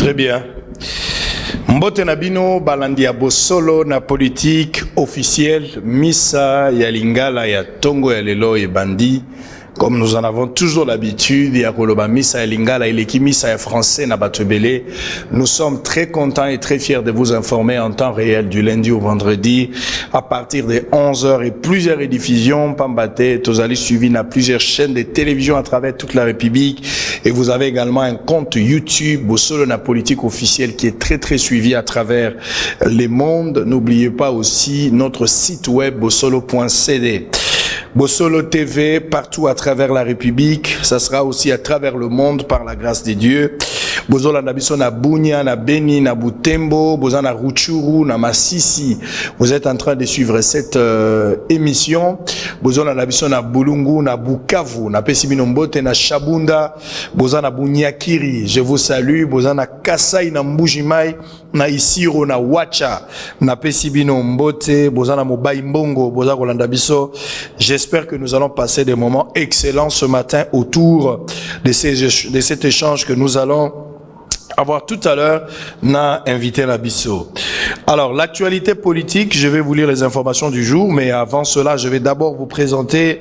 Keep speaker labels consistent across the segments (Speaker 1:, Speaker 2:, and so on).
Speaker 1: Très bien. Mbote Nabino Balandia Bosolo na politique officielle Missa ya Lingala ya Tongo ya Lelo et Bandi. Comme nous en avons toujours l'habitude, il y a Koloba Missa ya Lingala et l'équipe Missa ya français na Batebele. Nous sommes très contents et très fiers de vous informer en temps réel du lundi au vendredi à partir de 11h et plusieurs rediffusions. Pambate, Tozali suivi na plusieurs chaînes de télévision à travers toute la République. Et vous avez également un compte YouTube, Bosolo na politique officielle, qui est très suivi à travers le monde. N'oubliez pas aussi notre site web bosolo.cd. Bosolo TV, partout à travers la République. Ça sera aussi à travers le monde par la grâce de Dieu. Bosolo na biso na Bunia, na Beni, na Butembo, Boza na Rutshuru, na Masisi. Vous êtes en train de suivre cette émission. Bosolo na biso na Bulungu, na Bukavu, na Pesibino Mbote, na Shabunda, Boza na Bunyakiri. Je vous salue. Boza na Kasai, na Mbujimai, na Isiro, na Wacha, na Pesibino Mbote, Boza na Mobai Mbongo, Boza Kolanda biso. J'espère que nous allons passer des moments excellents ce matin autour de cet échange que nous allons avoir tout à l'heure n'a invité la Bisso. Alors, l'actualité politique, je vais vous lire les informations du jour, mais avant cela, je vais d'abord vous présenter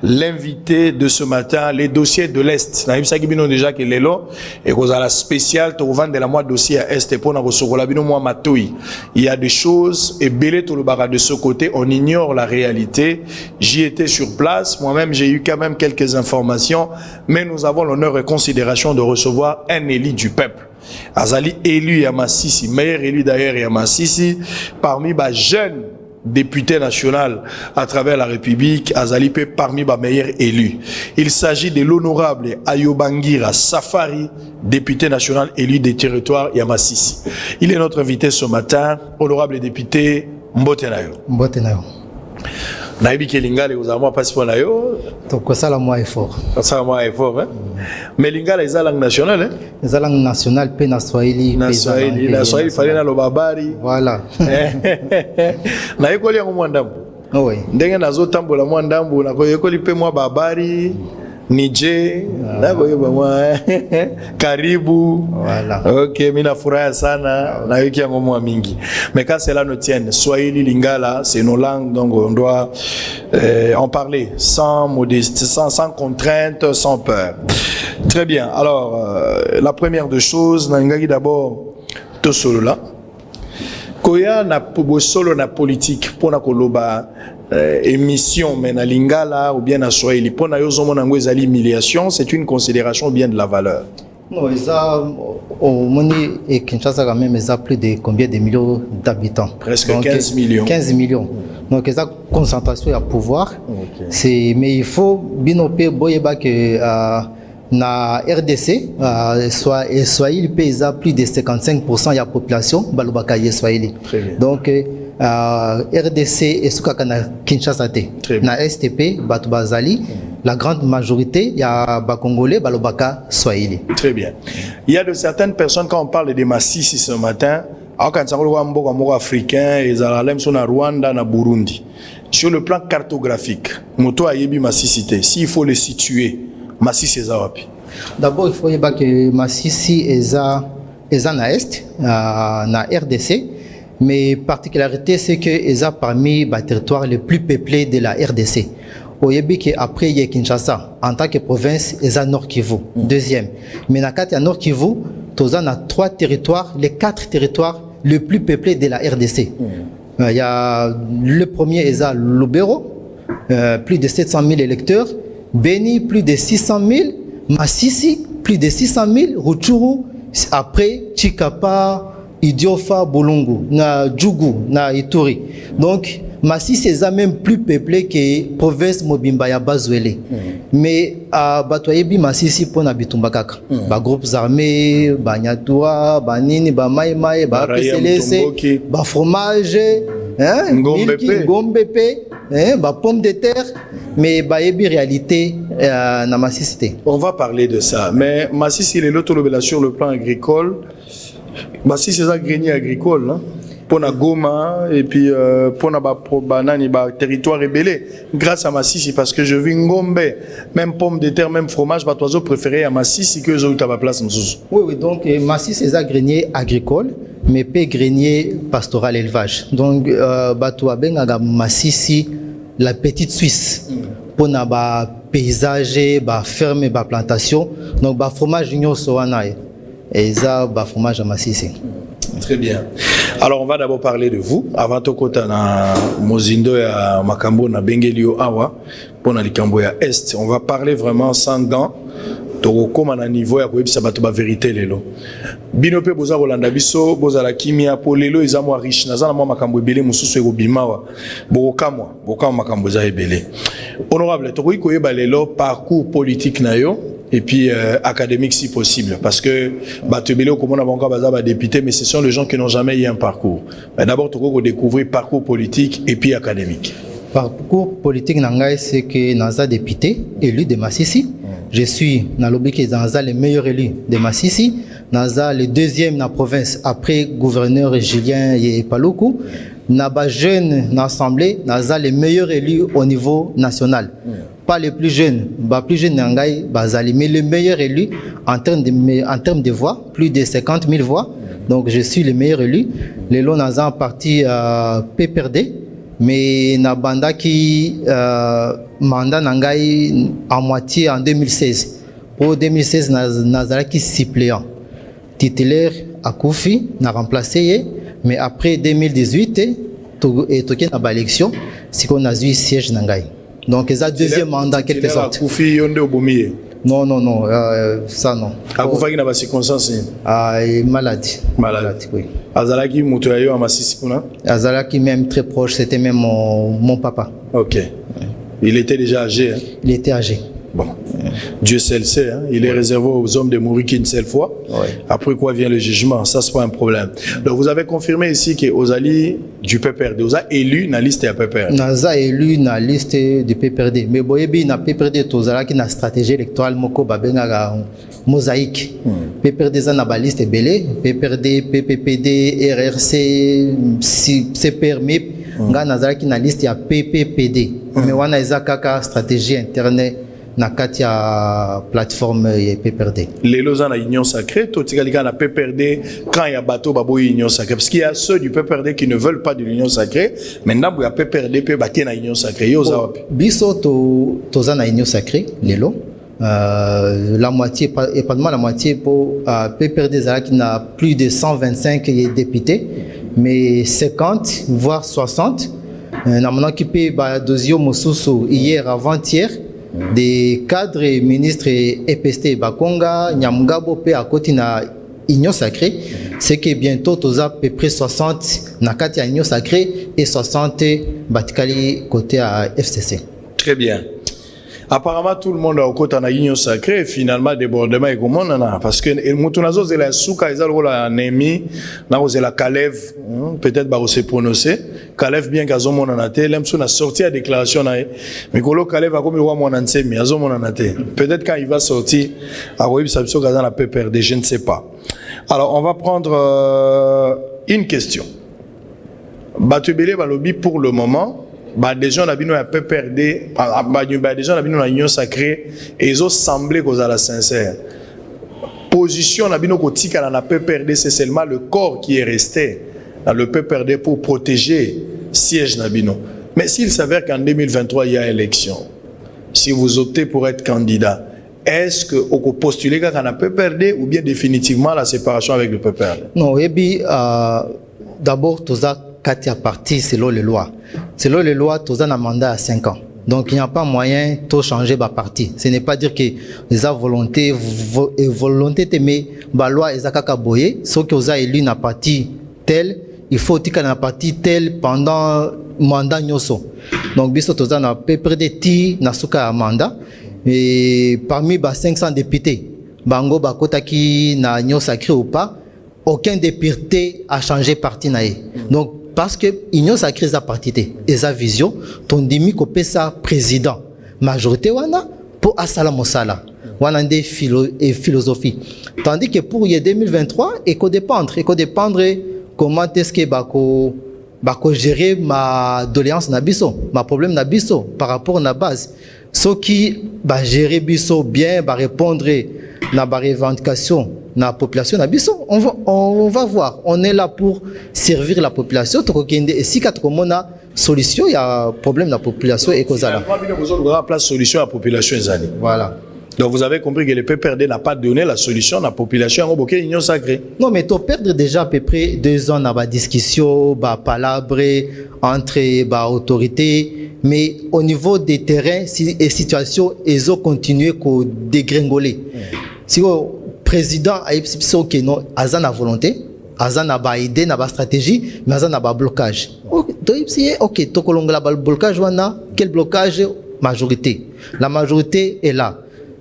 Speaker 1: l'invité de ce matin, les dossiers de l'Est. Déjà que l'élo et qu'on a la spéciale, tu vends de la mois dossier à Est et pour il y a des choses et belé tout le barra de ce côté, on ignore la réalité. J'y étais sur place, moi-même j'ai eu quand même quelques informations, mais nous avons l'honneur et considération de recevoir un élu du peuple. Azali élu à Massissi, meilleur élu d'ailleurs à Massissi, parmi les jeunes députés nationaux à travers la République, Azali P parmi les meilleurs élus. Il s'agit de l'honorable Ayobangira Safari, député national élu des territoires Yamassissi. Il est notre invité ce matin, honorable député Mbotenayo.
Speaker 2: Mbotenayo.
Speaker 1: Naïbi Kelingale, vous avez passé pour Nayo.
Speaker 2: Donc, ça, la moi effort.
Speaker 1: Ça, moi effort, hein. Mais Lingala, c'est la langue nationale, hein.
Speaker 2: C'est la langue nationale, pe na Swahili.
Speaker 1: Na Swahili, il fallait na lobabari.
Speaker 2: Voilà.
Speaker 1: Na yekoli yango mwandambu.
Speaker 2: Oui.
Speaker 1: Ndenge nazo tambola mwandambu, na yekoli pe mwa babari. Nije, karibu.
Speaker 2: Voilà.
Speaker 1: Ok, mina furaya sana, na wiki yango mwa mingi. Mais quand cela nous tienne, Swahili, Lingala, c'est nos langues, donc on doit en parler sans modestie, sans contrainte, sans peur. Très bien. Alors, la première des choses, Nangagi d'abord, to solo là. Koya na solo na politique, pour na koloba. Émission mais na Lingala ou bien na Swahili pour na yozo monango ezali humiliation, c'est une considération bien de la valeur.
Speaker 2: Non, ça au Moni et Kinshasa quand même ça plus de combien de millions d'habitants?
Speaker 1: Presque
Speaker 2: donc,
Speaker 1: 15 millions.
Speaker 2: 15 millions. Donc ça concentration à pouvoir.
Speaker 1: Okay.
Speaker 2: C'est mais il faut binoper boyeba que na RDC Swahili pesa plus de 55% de la population balobaka Swahili. Donc RDC et Soukakana Kinshasa na STP Batu Bazali la grande majorité il y a Congolais balobaka Swahili.
Speaker 1: Très bien. Il y a de certaines personnes quand on parle de Massissi ce matin, quand on parle africain et Zaralem sont na Rwanda na Burundi. Sur le plan cartographique, moto ayebi Massissi s'il faut le situer. Massissi Ezawapi.
Speaker 2: D'abord, il faut dire que Massissi est na Est, na RDC, mais particularité c'est que est parmi les territoires les plus peuplés de la RDC. Au Yébi après il y a Kinshasa en tant que province est Nord Kivu. Deuxième, mais na kati ya Nord Kivu, toza na 3 territoires, les 4 territoires les plus peuplés de la RDC. Il y a le premier est à Lubero, plus de 700 000 électeurs. Beni, plus de 600 000. Massissi, plus de 600 000. Rutshuru, après Chikapa, Idiofa, Bolongo, na Djougou, na Ituri. Donc, Massissi est même plus peuplé que province Mobimba ya Bazouele. Mais à Batoyebi, Massissi pour Nabitumba Kaka. Ba groupes armés, ba Nyatua, ba Nini, ba Maïmaï, ba PCLC, ba fromage, Ngombepe. Pomme de terre, mais baébi réalité na Massissi.
Speaker 1: On va parler de ça, mais Massissi est l'autre sur le plan agricole. Massissi c'est un grenier agricole, hein? pour na Goma et puis pour na banani ba territoire rebellé grâce à Massissi parce que je vis Ngombe même pomme de terre même fromage ba oiseau préféré à Massissi que zo ta place mzuzu.
Speaker 2: Oui donc Massissi c'est un grenier agricole mais pas grenier pastoral élevage. Donc bato abenga Massissi la petite Suisse pour na ba paysage ba ferme ba plantation donc ba fromage nyoso wana et ça ba fromage à Massissi.
Speaker 1: Très bien. Alors on va d'abord parler de vous. Avant tout kota na mozindo ya makambo na bengelio awa pour na likambo ya est. On va parler vraiment sans gants. Tokoma na niveau ya koyebisa bato ba vérité lelo. Bino pe boza rolanda biso boza la kimia po lelo eza mo riche naza na mo makambo ebele mususu ekobimawa. Bokamwa makambo za ebele. Honorable tokoyi koyeba lelo parcours politique na yo et puis académique si possible parce que batebele comme on a encore bazaba député mais ce sont les gens qui n'ont jamais eu un parcours. Mais d'abord tu faut découvrir parcours politique et puis académique.
Speaker 2: Parcours politique nangai c'est que naza député élu de Massissi. Je suis dans lobby qui est naza le meilleur élu de Massissi, naza le deuxième dans la province après gouverneur Julien Paluku. Naba jeune dans l'assemblée, naza le meilleur élu au niveau national. Pas les plus jeunes, plus jeunes nangai bazali, mais le meilleur élu en termes de voix, plus de 50 000 voix. Donc je suis le meilleur élu. Les lots naza parti PPRD, mais na banda qui mandat nangai à moitié en 2016. Pour 2016 nazala qui suppléant, titulaire à Koufi, n'a remplacé. Mais après 2018 et toqué na élection, c'est qu'on a eu siège nangai. Donc, ils ont deuxième mandat, quelque sorte. Non, ça non.
Speaker 1: Akoufa qui n'a pas circonstance.
Speaker 2: Maladie. Oui.
Speaker 1: Azalaki Moutoyayo à Massissi Kuna.
Speaker 2: Azalaki même très proche, c'était même mon papa.
Speaker 1: Ok. Il était déjà âgé. Hein?
Speaker 2: Il était âgé.
Speaker 1: Bon. Dieu seul sait, hein? Il est réservé aux hommes de mourir qu'une seule fois. Après quoi vient le jugement, ça c'est pas un problème. Donc vous avez confirmé ici que Ozali du PPRD, vous avez élu dans la liste de PPRD.
Speaker 2: Nous avons élu dans la liste du PPRD. Mais boyebi na PPRD tozala qui na stratégie électorale moko babenga mosaïque. PPRD za na ba liste belé, PPRD, PPPD, RRC, CPR MIP, nga nazala qui na liste ya PPPD. Mais wana ezaka stratégie interne na katia plateforme PPRD.
Speaker 1: Les lois na union sacrée, tout ce na PPRD quand il y a bateau babo union sacrée parce qu'il y a ceux du PPRD qui ne veulent pas de l'union sacrée. Maintenant il y a PPRD peut bater na union sacrée.
Speaker 2: Biso to za na union sacrée lelo. La moitié et pas la moitié pour PPRD qui n'a plus de 125 députés mais 50 voire 60 na mona qui peut ba dozio mosusu hier avant-hier des cadres et ministres EPST Bakonga, Nyamgabo pe à côté na Union Sacrée, c'est que bientôt tous à peu près 60 na kati à Union Sacrée et 60 batikali côté à FCC.
Speaker 1: Très bien. Apparemment tout le monde a au côté de l'Union Sacrée finalement débordement et comment parce que le moutonazo c'est la souka ils ont la nemi na c'est la Kalev peut-être va se prononcer Kalev bien qu'azo mon anate l'aime sur la sortie à déclaration na mais kolo Kalev a comme le roi mon anse mais azo mon anate peut-être quand il va sortir à Web Sabso dans la PPRD je ne sais pas. Alors on va prendre une question. Batubele balobi pour le moment des gens qui ont peu perdu, des gens qui ont l'union sacrée, et ils ont semblé qu'ils sont sincères. Position qui ont peu perdu, c'est seulement le corps qui est resté dans le peu perdu pour protéger le siège Nabino. Mais s'il s'avère qu'en 2023 il y a élection, si vous optez pour être candidat, est-ce que vous postulez qu'on a peu perdu ou bien définitivement la séparation avec le peu perdu?
Speaker 2: Non, et puis d'abord tout ça. Katia parti selon les lois. Selon les lois, tous un mandat à 5 ans. Donc il n'y a pas moyen de changer ma parti. Ce n'est pas dire que les volonté mais la loi est à boyer. Sauf que vous avez élu une partie telle, il faut que la partie telle pendant mandat nyoso. Donc biso tous un PPRD ti na suka mandat. Et parmi 500 députés, bango bakota ki na nyo sacré ou pas, aucun député a changé parti naé. Donc parce que l'union sacrée a parti et sa vision, ton demi copé sa président majorité wana pour asala mosala wana des philosophie. Tandis que pour 2023 éco dépendre comment est-ce que bako gérer ma doléance na biso, ma problème na biso par rapport na base. Ceux qui ba gérer biso bien, ba répondre na ba revendication na population na biso, on va voir. On est là pour servir la population. Et si on a solution, il y a problème la population et cause là.
Speaker 1: La solution à la population.
Speaker 2: Voilà.
Speaker 1: Donc vous avez compris que le PPRD n'a pas donné la solution à la population en union sacrée.
Speaker 2: Non, mais tu perds déjà à peu près 2 ans dans la discussion, la palabre entre les autorités. Mais au niveau des terrains et situations, ils ont continué à dégringoler. Si le président a dit que non, il a volonté, il a idée, il a stratégie, mais il a un blocage. Ok, tu as un blocage, quel blocage? Majorité. La majorité est là.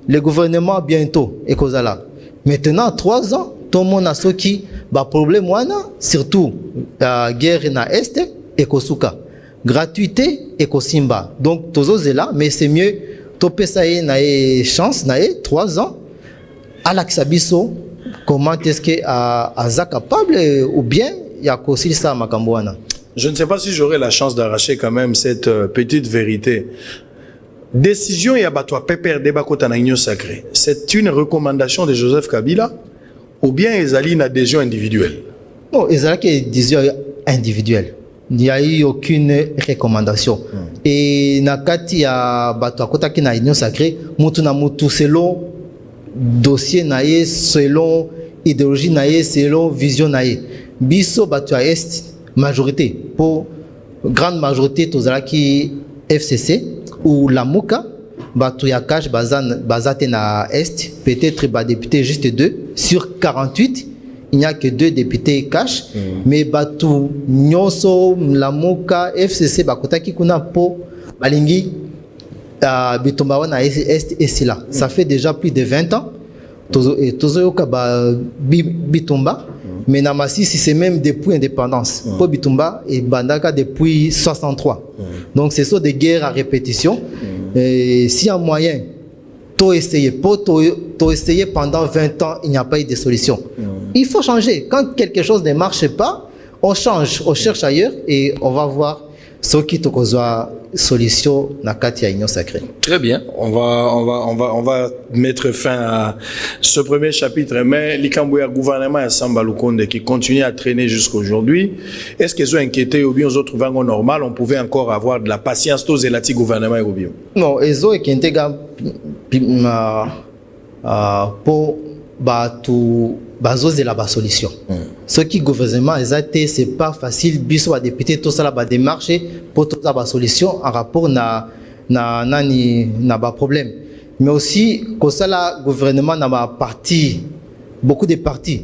Speaker 2: Le gouvernement bientôt est cause là. Maintenant, 3 ans, tout le monde a ce qui a problème, surtout la guerre na Est et Kosuka. Gratuité et Kosimba. Donc, tous les là, mais c'est mieux, topé ça y est, chance, 3 ans, à l'Axabiso, comment est-ce que à capable ou bien il y a aussi ça à Makambouana.
Speaker 1: Je ne sais pas si j'aurai la chance d'arracher quand même cette petite vérité. Décision ya batwa PPRD bakota na union sacrée. C'est une recommandation de Joseph Kabila ou bien ezali une adhésion individuelle?
Speaker 2: Non, ezali une adhésion individuelle. Il n'y a eu aucune recommandation. Et nakati ya batwa kota ki na union sacrée, mutu na mutu selon dossier naie, selon idéologie naie, selon vision naie. Biso batwa est majorité pour grande majorité tozala ki FCC ou la Mouka, Batouyakash, Bazate na Est, peut-être député juste 2. Sur 48, il n'y a que 2 députés cash. Mais Batou, Nyoso, la Mouka, FCC, Bakota Kikuna Po, Balingi, Bitombawa na Est et Sila. Ça fait déjà plus de 20 ans. Tozoyoka Bitomba. Mais Namassi, c'est même depuis l'indépendance. Pour Bitumba et Bandaka depuis 63. Donc, ce sont des guerres à répétition. S'il y a un moyen, tout essayer pendant 20 ans, il n'y a pas eu de solution. Il faut changer. Quand quelque chose ne marche pas, on change, on cherche ailleurs et on va voir ce qui te cause solution na Katia Union Sacrée.
Speaker 1: Très bien, on va mettre fin à ce premier chapitre. Mais l'Ikambouya gouvernement et Samba Lukonde qui continue à traîner jusqu'à aujourd'hui, est-ce qu'ils ont inquiété ou bien ils ont trouvé un normal? On pouvait encore avoir de la patience tous les lati gouvernement et bien.
Speaker 2: Non, ils ont inquiété pour bazo de la solution. Ce qui gouvernement c'est pas facile biso à député tout ça la démarche pour toute la solution en rapport na problème. Mais aussi que ça la gouvernement na parti beaucoup de partis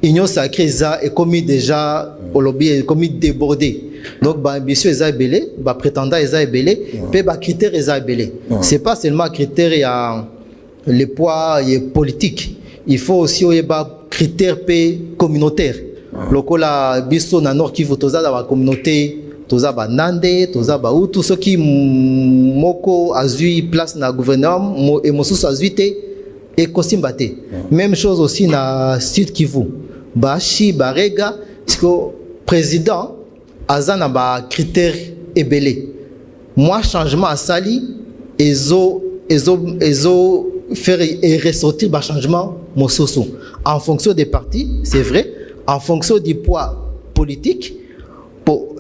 Speaker 2: union sacrée ça est commis déjà au lobby est commis débordé. Donc ambition est belé, prétendant est belé, puis critères est belé. C'est pas seulement critères ya le poids et politique. Il faut aussi critères communautaires. Lokola biso na Nord Kivu toza la communauté, toza ba Nande, toza ba Hutu, ceux qui moko azui place na gouvernement et mosusu azuite et Kosimbate. Même chose aussi na Sud Kivu. Bashi Barega, parce que président azana ba critères ebelé. Moi changement à sali ezo faire et ressortir le changement en fonction des partis, c'est vrai, en fonction du poids politique.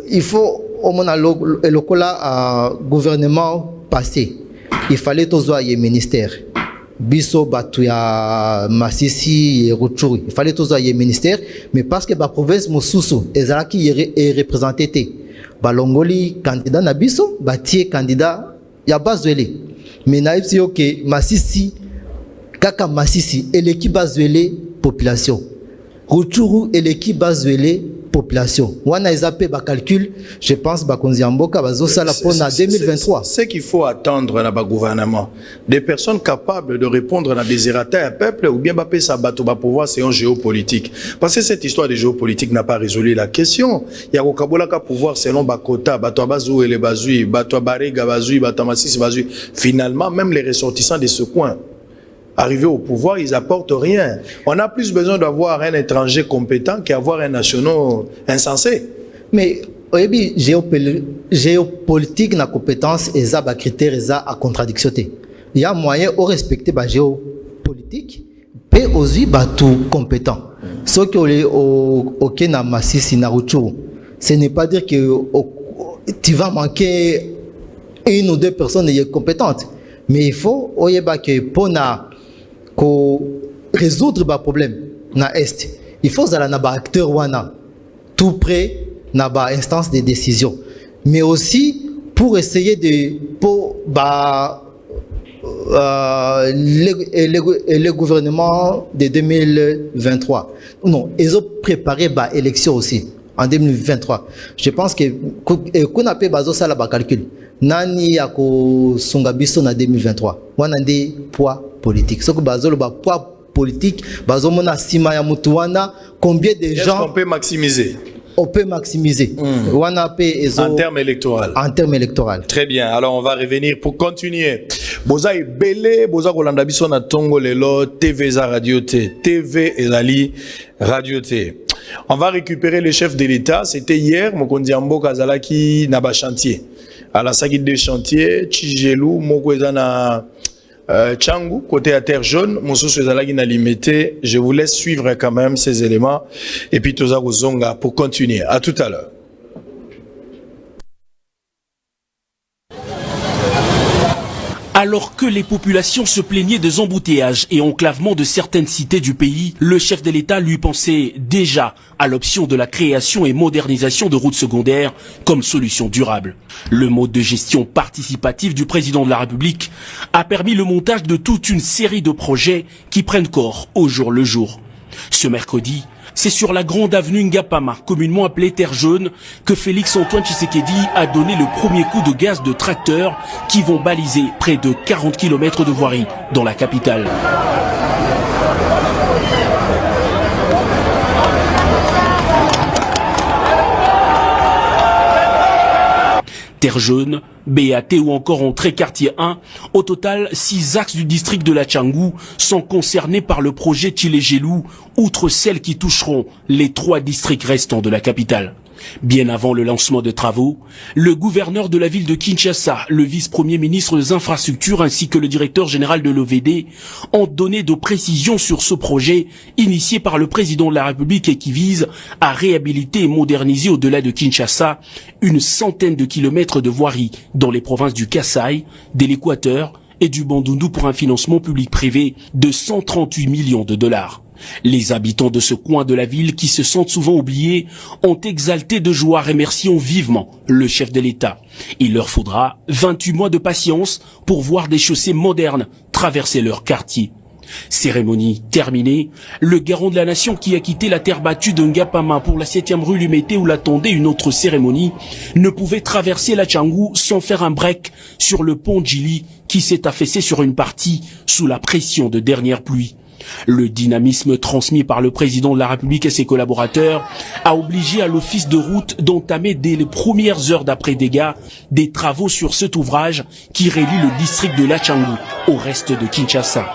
Speaker 2: Il faut au moins le gouvernement passé. Il fallait tous les ministères. Biso Batuya Massissi et Rutshuri. Il fallait tous les ministères, mais parce que la province Mosusu est représentée. Balongoli candidat na biso, Batie candidat ya Bazwele. Mais naïf que Massissi Kaka Massissi et l'équipe Bazwele population. Rutshuru et l'équipe Bazwele population. Wana ezapé ba calcul, je pense ba konziamboka bazo sala pour na 2023.
Speaker 1: C'est qu'il faut attendre na ba gouvernement des personnes capables de répondre à la désirata à peuple ou bien ba pesa bato ba pouvoir c'est un géopolitique. Parce que cette histoire de géopolitique n'a pas résolu la question. Il y a okabola ka pouvoir selon ba quota, bato bazou et les bazui, bato barega bazui, bato Massissi bazui. Finalement même les ressortissants de ce coin arrivés au pouvoir, ils apportent rien. On a plus besoin d'avoir un étranger compétent qu'avoir un national insensé.
Speaker 2: Mais oyebi géopolitique na compétence et ça ba critères et ça à contradiction. Il y a moyen de respecter la géopolitique et aussi tout compétent. Ce qui est au Kenya Masisi Naruto, ce n'est pas dire que tu vas manquer une ou deux personnes compétentes, mais il faut que pour résoudre le problème na est, il faut que les acteurs wana tout près na instance de décision, mais aussi pour essayer de le gouvernement de 2023. Non, ils ont préparé l'élection aussi en 2023. Je pense que qu'on a fait ça la calcul. Nani yako sungabiso na 2023. Wana ndi poids politique. Ce que bazolo poids politique, bazomo na sima ya mutu wana combien de gens
Speaker 1: qu'on peut maximiser?
Speaker 2: On peut maximiser.
Speaker 1: En termes électoraux.
Speaker 2: En termes électoraux.
Speaker 1: Très bien. Alors, on va revenir pour continuer. Boza est belé, boza kolanda biso na tongo lelo, TV za radio T, TV ezali radio T. On va récupérer le chef de l'État. C'était hier, Mokondi Ambo Kazalaki Naba chantier. À la saga des chantiers, Tchigelou, Moko ezana Tchangu, côté à terre jaune, Moussous Ezalagi na limité. Je vous laisse suivre quand même ces éléments. Et puis Toza Zonga pour continuer. À tout à l'heure.
Speaker 3: Alors que les populations se plaignaient des embouteillages et enclavements de certaines cités du pays, le chef de l'État lui pensait déjà à l'option de la création et modernisation de routes secondaires comme solution durable. Le mode de gestion participative du président de la République a permis le montage de toute une série de projets qui prennent corps au jour le jour. Ce mercredi, c'est sur la grande avenue Ngapama, communément appelée Terre Jaune, que Félix-Antoine Tshisekedi a donné le premier coup de gaz de tracteurs qui vont baliser près de 40 km de voirie dans la capitale. Terre Jaune, BAT ou encore entrée quartier 1, au total 6 axes du district de la Tchangou sont concernés par le projet Tchilégelou, outre celles qui toucheront les 3 districts restants de la capitale. Bien avant le lancement de travaux, le gouverneur de la ville de Kinshasa, le vice-premier ministre des infrastructures ainsi que le directeur général de l'OVD ont donné de précisions sur ce projet initié par le président de la République et qui vise à réhabiliter et moderniser au-delà de Kinshasa une centaine de kilomètres de voirie dans les provinces du Kasaï, de l'Équateur et du Bandundu pour un financement public-privé de 138 millions de dollars. Les habitants de ce coin de la ville, qui se sentent souvent oubliés, ont exalté de joie, remerciant vivement le chef de l'État. Il leur faudra 28 mois de patience pour voir des chaussées modernes traverser leur quartier. Cérémonie terminée, le garant de la nation qui a quitté la terre battue de Ngapama pour la 7e rue Lumété où l'attendait une autre cérémonie, ne pouvait traverser la Tchangou sans faire un break sur le pont Djili qui s'est affaissé sur une partie sous la pression de dernières pluies. Le dynamisme transmis par le président de la République et ses collaborateurs a obligé à l'office de route d'entamer dès les premières heures d'après-dégâts des travaux sur cet ouvrage qui relie le district de Lachangu au reste de Kinshasa.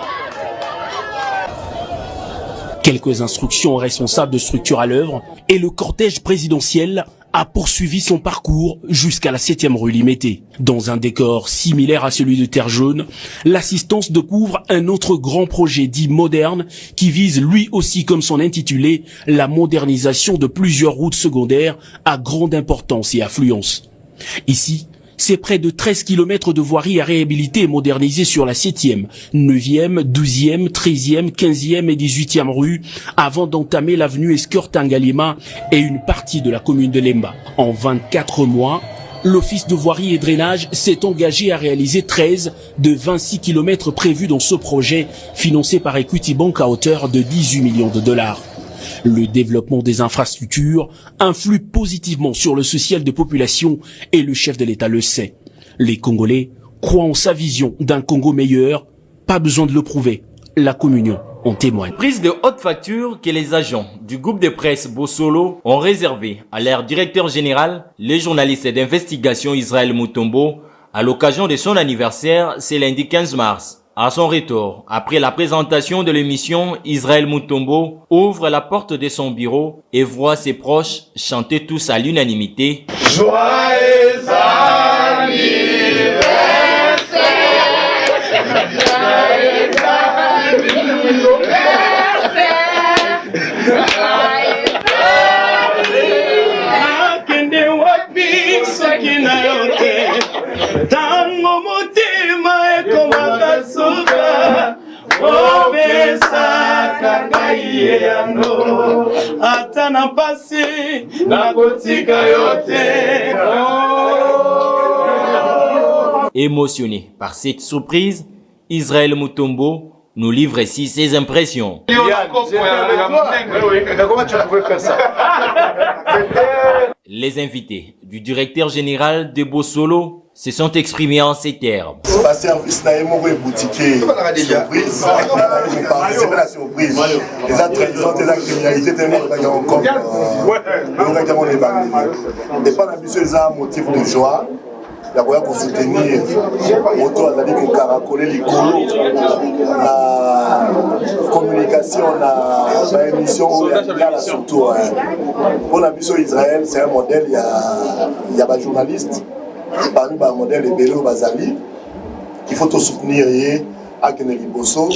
Speaker 3: Quelques instructions aux responsables de structure à l'œuvre et le cortège présidentiel a poursuivi son parcours jusqu'à la 7e rue Limété. Dans un décor similaire à celui de Terre Jaune, l'assistance découvre un autre grand projet dit moderne qui vise lui aussi comme son intitulé la modernisation de plusieurs routes secondaires à grande importance et affluence. Ici, c'est près de 13 km de voirie à réhabiliter et moderniser sur la 7e, 9e, 12e, 13e, 15e et 18e rue avant d'entamer l'avenue Escort-Tangalima et une partie de la commune de Lemba. En 24 mois, l'Office de voirie et drainage s'est engagé à réaliser 13 de 26 km prévus dans ce projet financé par Equity Bank à hauteur de 18 millions de dollars. Le développement des infrastructures influe positivement sur le social des populations et le chef de l'État le sait. Les Congolais croient en sa vision d'un Congo meilleur, pas besoin de le prouver. La communion en témoigne.
Speaker 4: Prise de haute facture que les agents du groupe de presse Bossolo ont réservé à leur directeur général, le journaliste d'investigation Israël Mutombo, à l'occasion de son anniversaire, c'est lundi 15 mars. À son retour, après la présentation de l'émission, Israël Mutombo ouvre la porte de son bureau et voit ses proches chanter tous à l'unanimité.
Speaker 1: Joyeux anniversaire, joyeux
Speaker 4: Émotionné par cette surprise, Israël Mutombo nous livre ici ses impressions.
Speaker 1: Comment tu pouvais faire ça?
Speaker 4: Les invités du directeur général de Bossolo se sont exprimés en ces termes.
Speaker 5: Service na yemo boutiquier surprise, participer à la surprise. Les trahison, les criminalité, encore. Et pas l'ambition, ils ont un motif de joie. La voie pour soutenir auto azali ko karakoler likolo la communication la émission là surtout pour la mission Israël c'est un modèle il y a des journalistes parmi les modèles de Bélo Bazali qu'il faut soutenir et à Keneli Bosso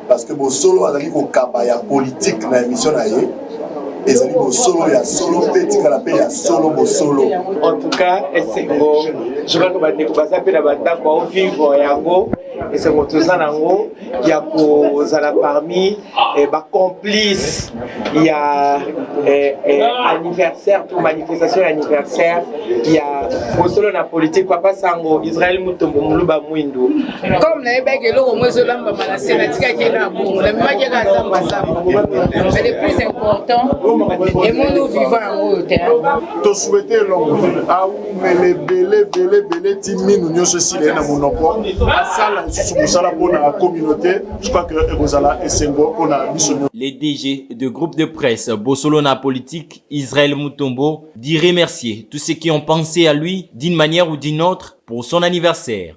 Speaker 5: parce que Bossolo azali ko kabaya politique na émission là et ça dit Bossolo il y a solo petit canapé il y a solo Bossolo.
Speaker 6: En tout cas c'est bon je crois que bandeko basape na bandako au vivre yango et c'est tout ça nango il y a kozala parmi ba complice il y a anniversaire pour manifestation anniversaire il y a Bossolo na politique papa sango Israël Mutombo muluba mwindu
Speaker 7: comme na ebeke loko mwezo lamba malase na tika kena bongo na mimaki ka samba samba mais le plus important et mon vivant en haut
Speaker 1: to souhaiter longue vie a mais les belé timinu nyo ceci les na monoko asala sous musala pour la communauté je crois que Rosala et Sengo on a mission.
Speaker 4: Les DG de groupe de presse Bossolo na politique Israël Mutombo dit remercier tous ceux qui ont pensé à lui d'une manière ou d'une autre pour son anniversaire.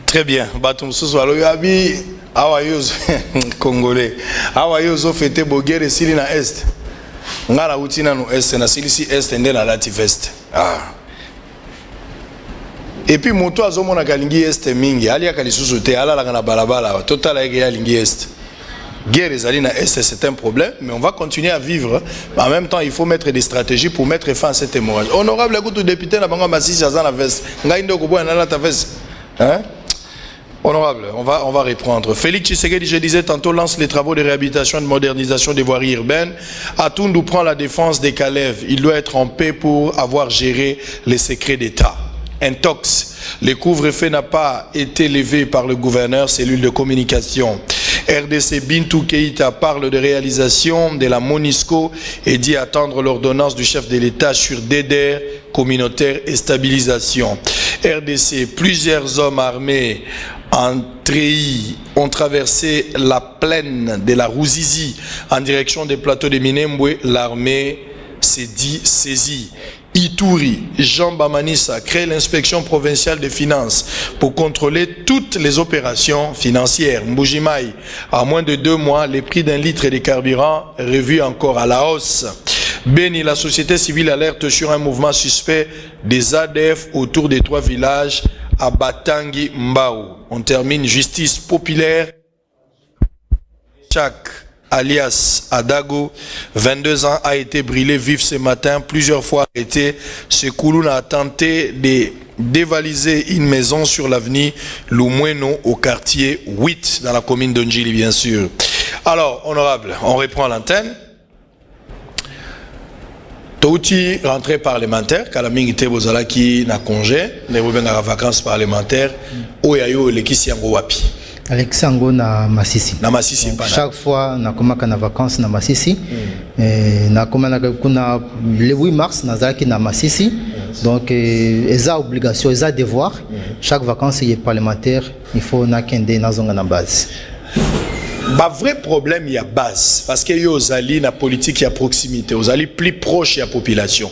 Speaker 1: Très bien, batum soswalo yabi awayozo congolais awayozo fete bogere sili na est ngala utina no est na sili si est ndé na lati vest et puis moto azomona kalingi est mingi ali akalisusu te ala la na balabala total eke ya lingi est guerre ezali na est c'est un problème mais on va continuer à vivre mais en même temps il faut mettre des stratégies pour mettre fin à cette hémorragie. Honorable écoute député na bango masisi azana vest ngai ndoko boya na lata vest hein. Honorable, on va reprendre. Félix Tshisekedi, je disais tantôt, lance les travaux de réhabilitation et de modernisation des voiries urbaines. Atundu prend la défense des Kalev. Il doit être en paix pour avoir géré les secrets d'État. Intox, le couvre-feu n'a pas été levé par le gouverneur, cellule de communication. RDC Bintou Keïta parle de réalisation de la MONUSCO et dit attendre l'ordonnance du chef de l'État sur DDR communautaire et stabilisation. RDC, plusieurs hommes armés en treillis ont traversé la plaine de la Ruzizi en direction des plateaux de Minembwe. L'armée s'est dit saisie. Ituri, Jean Bamanissa crée l'inspection provinciale des finances pour contrôler toutes les opérations financières. Mbujimai, à moins de 2 mois, les prix d'un litre de carburant revus encore à la hausse. Beni, la société civile alerte sur un mouvement suspect des ADF autour des 3 villages à Batangi Mbao. On termine justice populaire. Chak, alias Adago, 22 ans, a été brûlé vif ce matin, plusieurs fois arrêté. Ce Kouloun a tenté de dévaliser une maison sur l'avenue Lumweno au quartier 8 dans la commune d'Ondjili, bien sûr. Alors, honorable, on reprend l'antenne. Touti rentrée parlementaire, Kalamingi Tebozala qui n'a congé, ne revient à vacances parlementaires, Oyayo le Kisiango Wapi.
Speaker 2: Alexango na Masisi.
Speaker 1: Na Masisi.
Speaker 2: Chaque fois, na komaka na vacances na Masisi. Na komaka kuna le 8 mars na zaki na Masisi. Donc, ils ont obligation, ils ont devoir. Chaque vacances il est parlementaire, il faut na kende na zonga na base.
Speaker 1: Bah vrai problème il y a base parce que yo zali na politique il y a proximité, aux ali plus proche il y a population.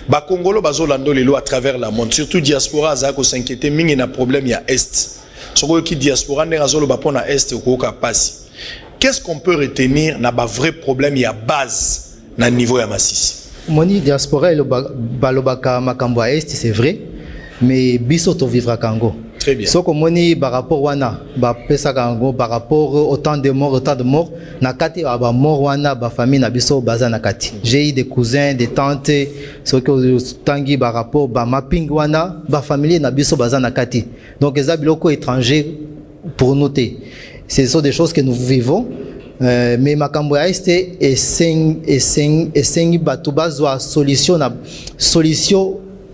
Speaker 1: Bah Congolo bazolando les lois à travers la monde, surtout diaspora za ko s'inquiéter mingi na problème il y a est. soko qui diaspora ndengazolo ba pona est ko ka pasi. Qu'est-ce qu'on peut retenir na ba vrai problème ya base na niveau ya Masisi?
Speaker 2: Moni diaspora le balobaka makambo à est, c'est vrai, mais biso to vivra kango.
Speaker 1: Très bien.
Speaker 2: Soko moni par rapport wana ba pesa kango par rapport autant de morts nakati ba mort wana ba famille na biso baza nakati. J'ai eu des cousins, des tantes, soko tangi par rapport ba mapping wana ba famille na biso baza nakati. Donc les abiloko étrangers pour noter. Ce sont des choses que nous vivons. Mais makambo ya este esengi batu bazwa solution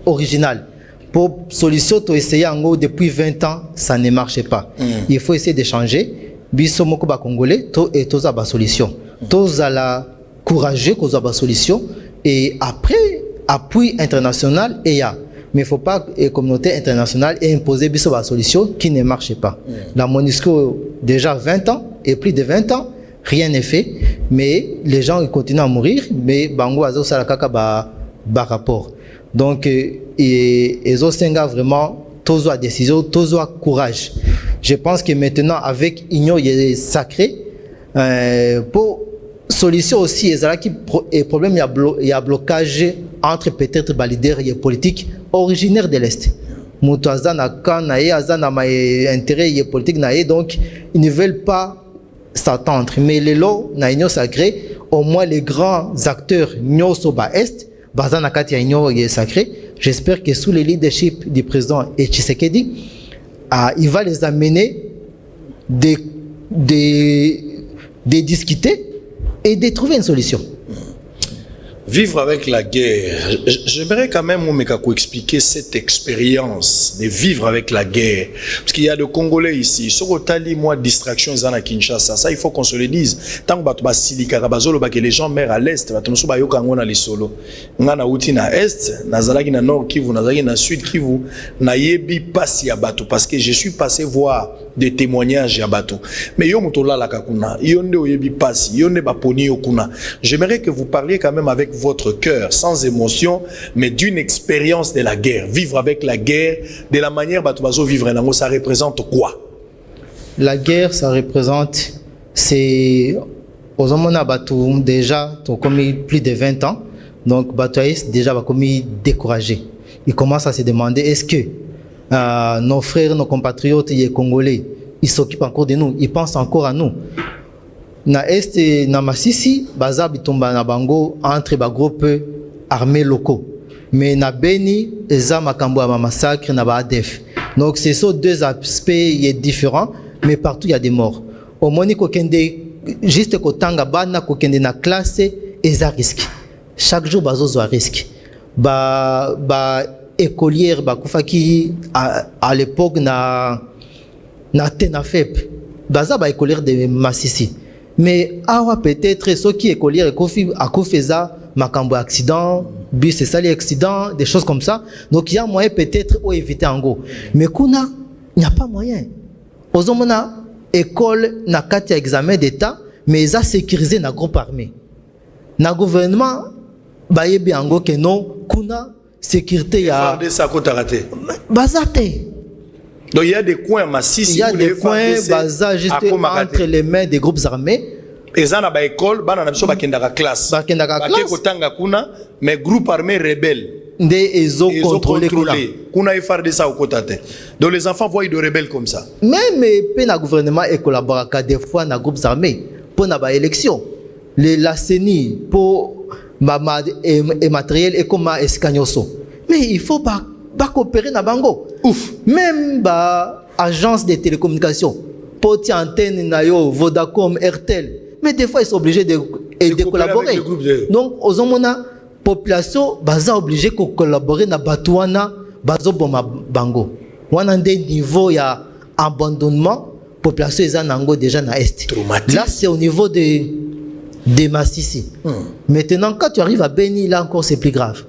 Speaker 2: originale. Pour solution to essayer en gros depuis 20 ans, ça ne marche pas. Il faut essayer de changer. Biso moko ba congolais to et toza ba solution. Toza la courageux koza ba solution et après appui international et ya. Mais il ne faut pas la communauté internationale imposer biso ba solution qui ne marche pas. La MONUSCO déjà 20 ans et plus de 20 ans, rien n'est fait, mais les gens ils continuent à mourir, mais bango azo salakaka ba rapport. Donc et Senga vraiment tozo a décision, tozo a courage. Je pense que maintenant avec union il sacré pour solution aussi et problème il y a blocage entre peut-être les leaders et politiques originaires de l'Est. Mutu azana kana et azana ma intérêt et politique naé, donc ils ne veulent pas s'attendre. Mais les lots na union sacré, au moins les grands acteurs nyoso ba est bazana kati union sacré. J'espère que sous le leadership du président Tshisekedi, il va les amener de discuter et de trouver une solution.
Speaker 1: Vivre avec la guerre, j'aimerais quand même expliquer cette expérience de vivre avec la guerre. Parce qu'il y a des Congolais ici, moi distraction à Kinshasa, ça il faut qu'on se le dise. Tant que les gens meurent à l'est, na uti na est, nazalaki na nord Kivu, nazalaki na sud Kivu, na yebi pasi ya bato parce que je suis passé voir des témoignages ya bato. Mais yo mutola la kakuna, yonde oyebi pasi, yonde baponi yokuna. J'aimerais que vous parliez quand même avec votre cœur, sans émotion, mais d'une expérience de la guerre. Vivre avec la guerre, de la manière bato bazo vivre nango, ça représente quoi?
Speaker 2: La guerre, ça représente, c'est aux hommes bato déjà, ont commis plus de 20 ans. Donc, Batoïs déjà va commis découragé. Il commence à se demander est-ce que nos frères, nos compatriotes, les Congolais, ils s'occupent encore de nous, ils pensent encore à nous. Na Est et na Masisi, baza bitumba na bango entre ba groupes armés locaux. Mais na Beni, eza makambo ya massacre na ba ADF. Donc, ce sont deux aspects différents, mais partout il y a des morts. Au moni kokende juste kotanga bana kokende na classe eza risque. Chaque jour bazo a risque. Écolière kufaki à l'époque na Tenafep. Baza écolière de Masisi. Mais awa peut-être ceux qui écolière kofi akofeza makambo accident, bus c'est ça les accidents, des choses comme ça. Donc il y a moyen peut-être pour éviter en gros. Mais kuna il n'y a pas moyen. Ozomona école na kati examen d'état mais ça sécurisé na groupe armé. Na gouvernement bayebi ango que non kuna sécurité ya bazate.
Speaker 1: Donc il y a des coins massifs.
Speaker 2: Il y a des coins bazar juste entre les mains des groupes armés.
Speaker 1: Et ça na ba école bana na biso bakendaka classe.
Speaker 2: Bakendaka classe.
Speaker 1: Kotanga kuna mais groupe armé rebelle.
Speaker 2: Nde ezo contrôler
Speaker 1: kuna FARDC au côté. Donc les enfants voient des rebelles comme ça.
Speaker 2: Même pe na gouvernement et collabore des fois na groupes armés pour na ba élection. La CENI pour et matériel et comme escanyoso. Mais il faut pas coopérer na bango. Ouf. Même agence de télécommunications, poti antenne na yo, Vodacom, Airtel. Mais des fois ils sont obligés de collaborer. Donc aux homona population baza obligé de collaborer na batouana bazo boma bango. Wana des niveau ya abandonnement population eza nango déjà na est. Là c'est au niveau de Massissi. Maintenant, quand tu arrives à Beni, là encore c'est plus grave.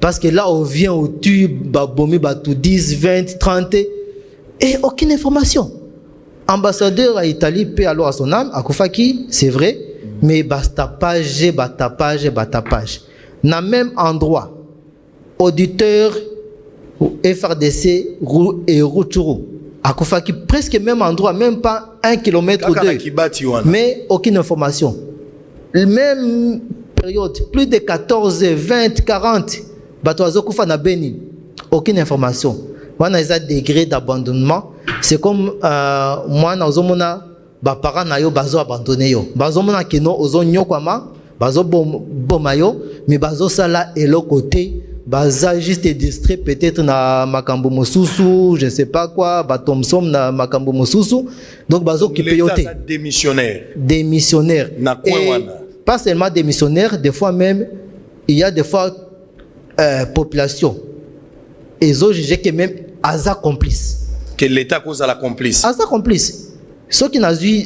Speaker 2: Parce que là, on vient au tube, babomi, batou 10, 20, 30, et aucune information. Ambassadeur à Italie, paix alors à son âme, à Koufaki, c'est vrai, mais batapage. Dans le même endroit, auditeur FRDC et Routuru, à Koufaki, presque même endroit, même pas 1 kilomètre ou 2. Mais aucune information. Même période, plus de 14, 20, 40, Batoazo Koufa na Beni, aucune information. On a un degré d'abandonnement. C'est comme moi, na parents na yo bazo abandonné yo. Bazo mona keno ozo nyokwama, bazo bomayo, mais bazo sala et l'autre côté. Baza juste distrait peut-être na makambo mosusu, je ne sais pas quoi, batomsom na makambo mosusu. Donc bazo kipeyote. Démissionnaire. Pas seulement démissionnaire, des fois même il y a des fois population. Ils ont jugé que même Aza complice.
Speaker 1: Que l'État cause à la complice.
Speaker 2: Aza complice. Ce qui n'a vu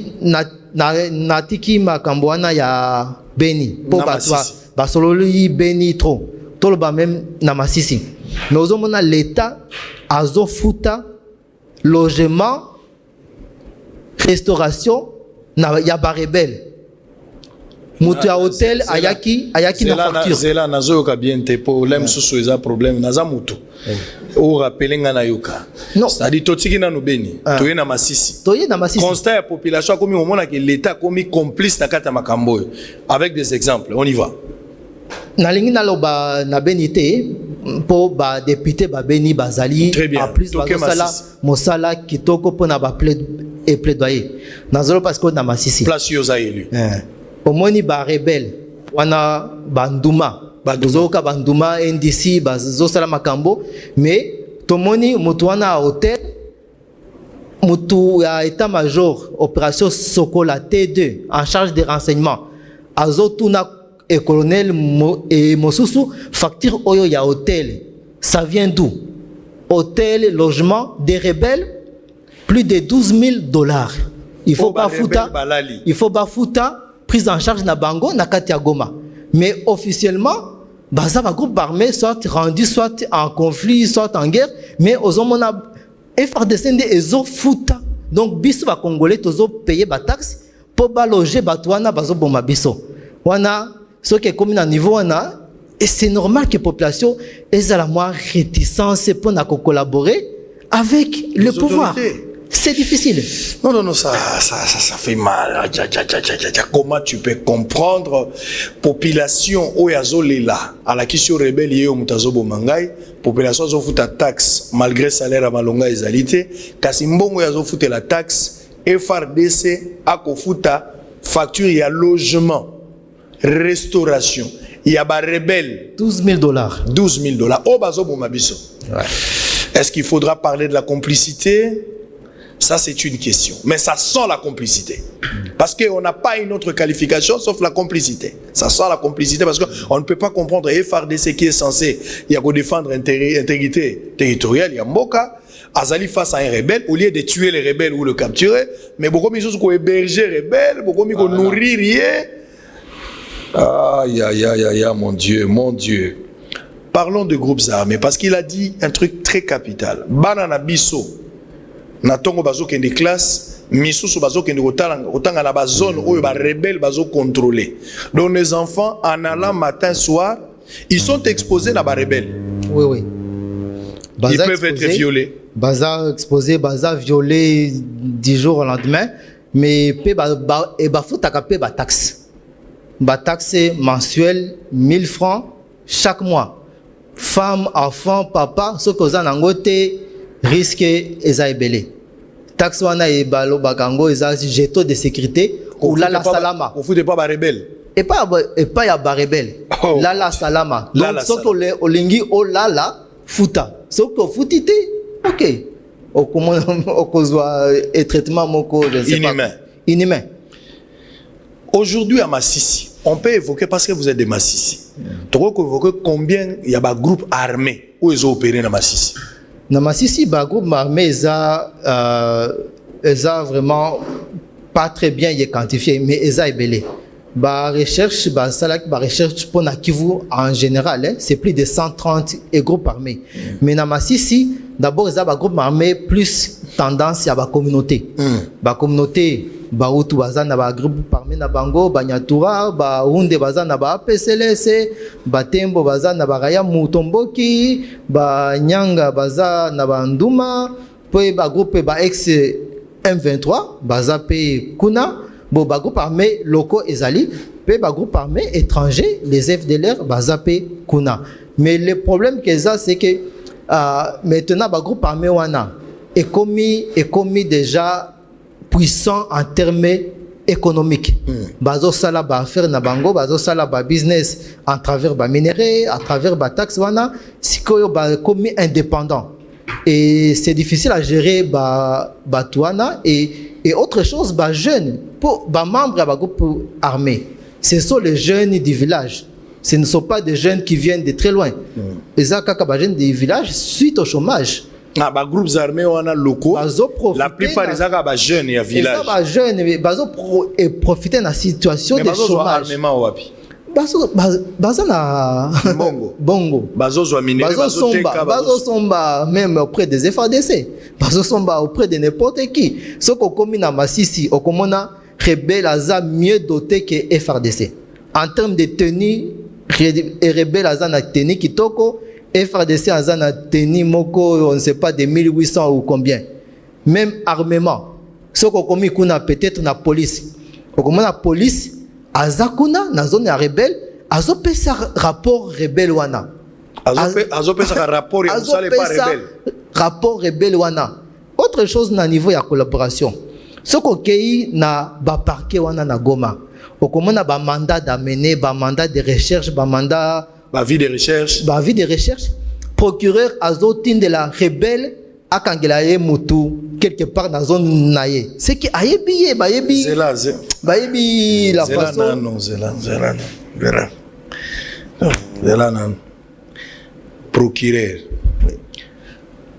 Speaker 2: na tiki makambo wana ya Beni pour batwa basololi Beni trop. Toloba même na Masisi. Mais aux hommes l'État azo futa logement restauration na ya barebel. Mutu ya hôtel ayaki na facture.
Speaker 1: C'est là nazo ka bien te problème sous ça problème naza mutu. O rappeler nga na yoka. C'est-à-dire totiki na no Beni, toye na Masisi.
Speaker 2: Toye na Masisi.
Speaker 1: Constat la population comme au moment que l'État comme complice na kata makambo avec des exemples. On y va.
Speaker 2: Nalingi naloba na benité po ba député ba Beni bazali en plus bazala mosala kitoko po na ba plaidoyer nazolo parce que na Masisi
Speaker 1: place yoza élu
Speaker 2: omoni ba rebelle wana banduma bazoka banduma NDC bazosala makambo mais tomoni mutu wana hôtel mutu ya état major opération Sokola T2 en charge des renseignements azotuna et colonel et Mosusu facture oyo ya hôtel ça vient d'où? Hôtel, logement des rebelles plus de $12,000. Il faut pas fouta prise en charge na bango na Katia Goma. Mais officiellement baza ba groupe armé soit rendu soit en conflit soit en guerre mais aux hommes on a FRDC ezo fouta donc biso ba congolais tozo payer ba taxe pour ba loger batwana bazo boma biso wana ce qui est comme à niveau et c'est normal que la population ait la moins réticence pour collaborer avec le pouvoir. C'est difficile.
Speaker 1: Non, ça fait mal. Comment tu peux comprendre population oyazolela à la question rebelle au mutazobo mangai population zo futa taxe malgré salaire à malonga ezalité kasi mbongo yazo futa la taxe FRDC a ko futa facture ya logement restauration il y a ba rebelle
Speaker 2: $12,000
Speaker 1: $12,000 oh bazo bomabiso. Est-ce qu'il faudra parler de la complicité? Ça c'est une question, mais ça sent la complicité parce qu'on n'a pas une autre qualification sauf la complicité. Ça sent la complicité parce qu'on ne peut pas comprendre FRDC qui est censé défendre intégrité territoriale, il y a Mboka Azali face à un rebelle, au lieu de tuer les rebelles ou le capturer, mais beaucoup de choses qu'on héberger les rebelles, beaucoup de choses qu'on nourrir rien. Aïe, mon Dieu. Parlons de groupes armés, parce qu'il a dit un truc très capital. Banana biso, na tongo bazo kende classe, misusu bazo kende otanga na ba zone où les rebelles bazo contrôler. Donc les enfants, en allant matin, soir, ils sont exposés à ba rebelles.
Speaker 2: Oui.
Speaker 1: Ils peuvent être violés.
Speaker 2: Baza exposé, baza violé 10 jours au lendemain, mais faut taper ba taxe. Ba taxe mensuelle 1 000 francs chaque mois. Femme, enfant, papa, ce que vous en avez risque eza ebele. Taxe wana e balo bakango eza jeto de sécurité ou la salama.
Speaker 1: On fout pas ba rebelle.
Speaker 2: Et pas ya ba rebelle. La salama. Donc ce que olingi o la futa. Ce que futite OK. O comment o kozwa et traitement moko je sais pas. Inhumain.
Speaker 1: Aujourd'hui à Masisi, on peut évoquer parce que vous êtes de Masisi. Tu peux évoquer combien il y a des groupes armés où ils ont opéré dans Masisi.
Speaker 2: Dans Masisi, les groupes armés, ils ont vraiment pas très bien identifié, mais ils ont ébélé. La recherche pour Kivu en général, c'est plus de 130 groupes armés. Mais dans Masisi, d'abord, ils ont des groupes armés plus tendance à la communauté. La communauté, Bahutu bazana ba groupe parmi na bango banyatura ba hunde bazana ba PCLS batembo bazana ba raya mutomboki ba nyanga bazana ba nduma pe ba groupe ba ex M23 baza pe kuna bo ba groupe armé locaux ezali pe ba groupe armé étranger les FDLR baza pe kuna. Mais le problème que ça c'est que maintenant ba groupe armé wana est commis déjà puissant en termes économiques. Bazo sala ba affaire na bango, bazo sala ba business en travers ba minerais, à travers ba taxe wana, sikoyo ba commis indépendant. Et c'est difficile à gérer ba tuana et autre chose ba jeunes pour ba membres ba groupe armé. Ce sont les jeunes du village. Ce ne sont pas des jeunes qui viennent de très loin. Les jeunes du village suite au chômage.
Speaker 1: Ba groupes armés wana locaux. La plupart des jeunes et village.
Speaker 2: Les jeunes bazo profiter de la situation de chômage.
Speaker 1: Armement wapi.
Speaker 2: Bazo na bongo.
Speaker 1: Bazo zo minéraux,
Speaker 2: bazo somba même auprès des FARDC. Bazo somba auprès de n'importe qui. Ce qu'on commis na Masisi, au komona rebelle aza mieux doté que FARDC. En termes de tenue, rebelle aza na tenue kitoko. FARDC a na teni moko on ne sait pas de 1800 ou combien. Même armement. Ce qu'on commis kuna peut-être na police. Comment la police azakuna na zone ya rebelle azo pesa rapport rebelle wana.
Speaker 1: Azo pesa rapport et vous allez pas rebelle.
Speaker 2: Rapport rebelle wana. Autre chose na niveau ya collaboration. Ce qu'on kei na ba parquet wana na Goma. Comment na ba mandat d'amener, ba mandat de recherche, ba mandat
Speaker 1: vie de recherche.
Speaker 2: Vie de recherche. Procureur Azotin de la rebelle à Kangelaye Moutou, quelque part dans la zone naïe. C'est qui a ébi la façon.
Speaker 1: Non, procureur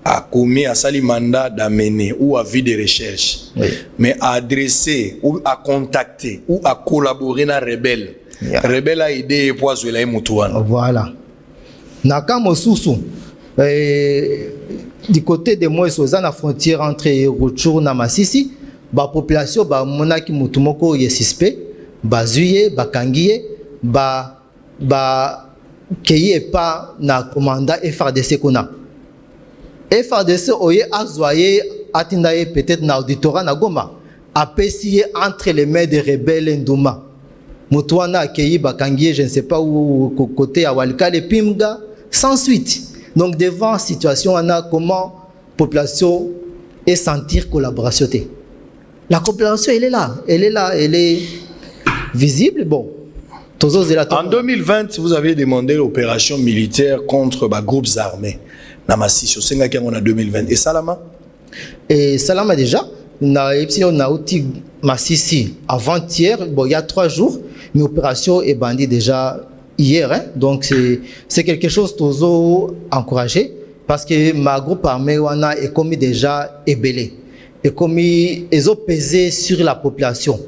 Speaker 1: a commis à sali mandat d'amener ou à vie de recherche. Oui. Mais à adresser ou à contacter ou à collaborer dans la rebelle. Yeah. Rebelle a aidé pour la Moutouane.
Speaker 2: Voilà. Nakamo Soussou, du côté de moi, sur la frontière entre Rutshuru et Masisi, la population, ba monaki mutumoko est suspect, ba zuye, ba kangiye, ba keye pas na commandant FARDC kuna. FARDC oye azwaye atindaye peut-être na auditorat na Goma, apesiye entre les mains des rebelles Ndouma. Moutouana accueilli Bakangié, je ne sais pas où, côté à Walikale, Pimga, sans suite. Donc, devant la situation, on a comment la population est sentir collaboration. La collaboration, elle est là, elle est visible. Bon.
Speaker 1: En 2020, vous avez demandé l'opération militaire contre les groupes armés. Namassi, sur 5 ans, on a 2020. Et Salama?
Speaker 2: Et Salama déjà, on a outil Massissi avant-hier, bon, il y a 3 jours. Mais l'opération est bandie déjà hier, hein? Donc c'est quelque chose toujours encouragé parce que ma groupe armée wana est commis déjà ébélé, est commis ils ont pesé sur la population.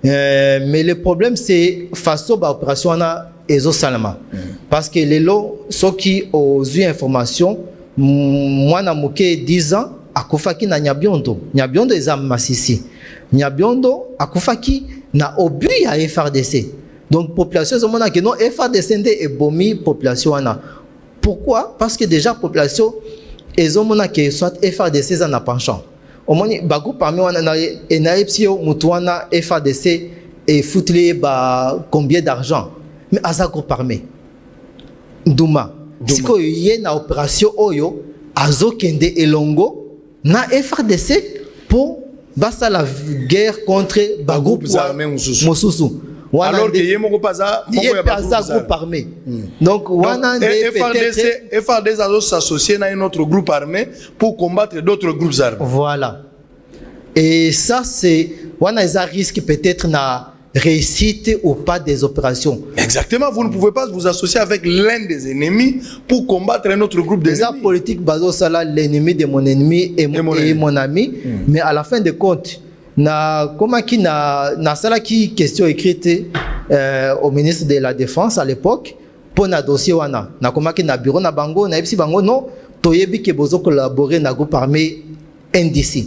Speaker 2: Mais le problème c'est face à l'opération wana ils ont salama parce que les lots ceux qui ont eu information moi na moké 10 ans akufaki na Nyabiondo eza Masisi Nyabiondo akufaki na obu ya FARDC. Donc population zomona que non FARDC est bomi population wana. Pourquoi? Parce que déjà population ezomona que soit FARDC za na penchant. Omoni ba groupe parmi wana na enaipsio mutuana FARDC et foutlé ba combien d'argent. Mais aza groupe armé. Ndouma. Siko yé na opération oyo azokende elongo na FARDC pour basta la guerre contre les groupes armés Mosusu.
Speaker 1: Alors que Yemoko Paza,
Speaker 2: groupe armé. Donc,
Speaker 1: FARDC a s'associer à un autre groupe armé pour combattre d'autres groupes armés.
Speaker 2: Voilà. Et ça, c'est un risque peut-être na réussite ou pas des opérations.
Speaker 1: Exactement, vous ne pouvez pas vous associer avec l'un des ennemis pour combattre un autre groupe d'ennemis.
Speaker 2: La politique baso sala l'ennemi de mon ennemi et mon ami, mais à la fin de compte, comment qui na sala qui question écrite au ministre de la Défense à l'époque pour na dossier wana na comment qui na bureau na bango na epsi bango non toyebi ke bozo collaborer na groupe armé NDC.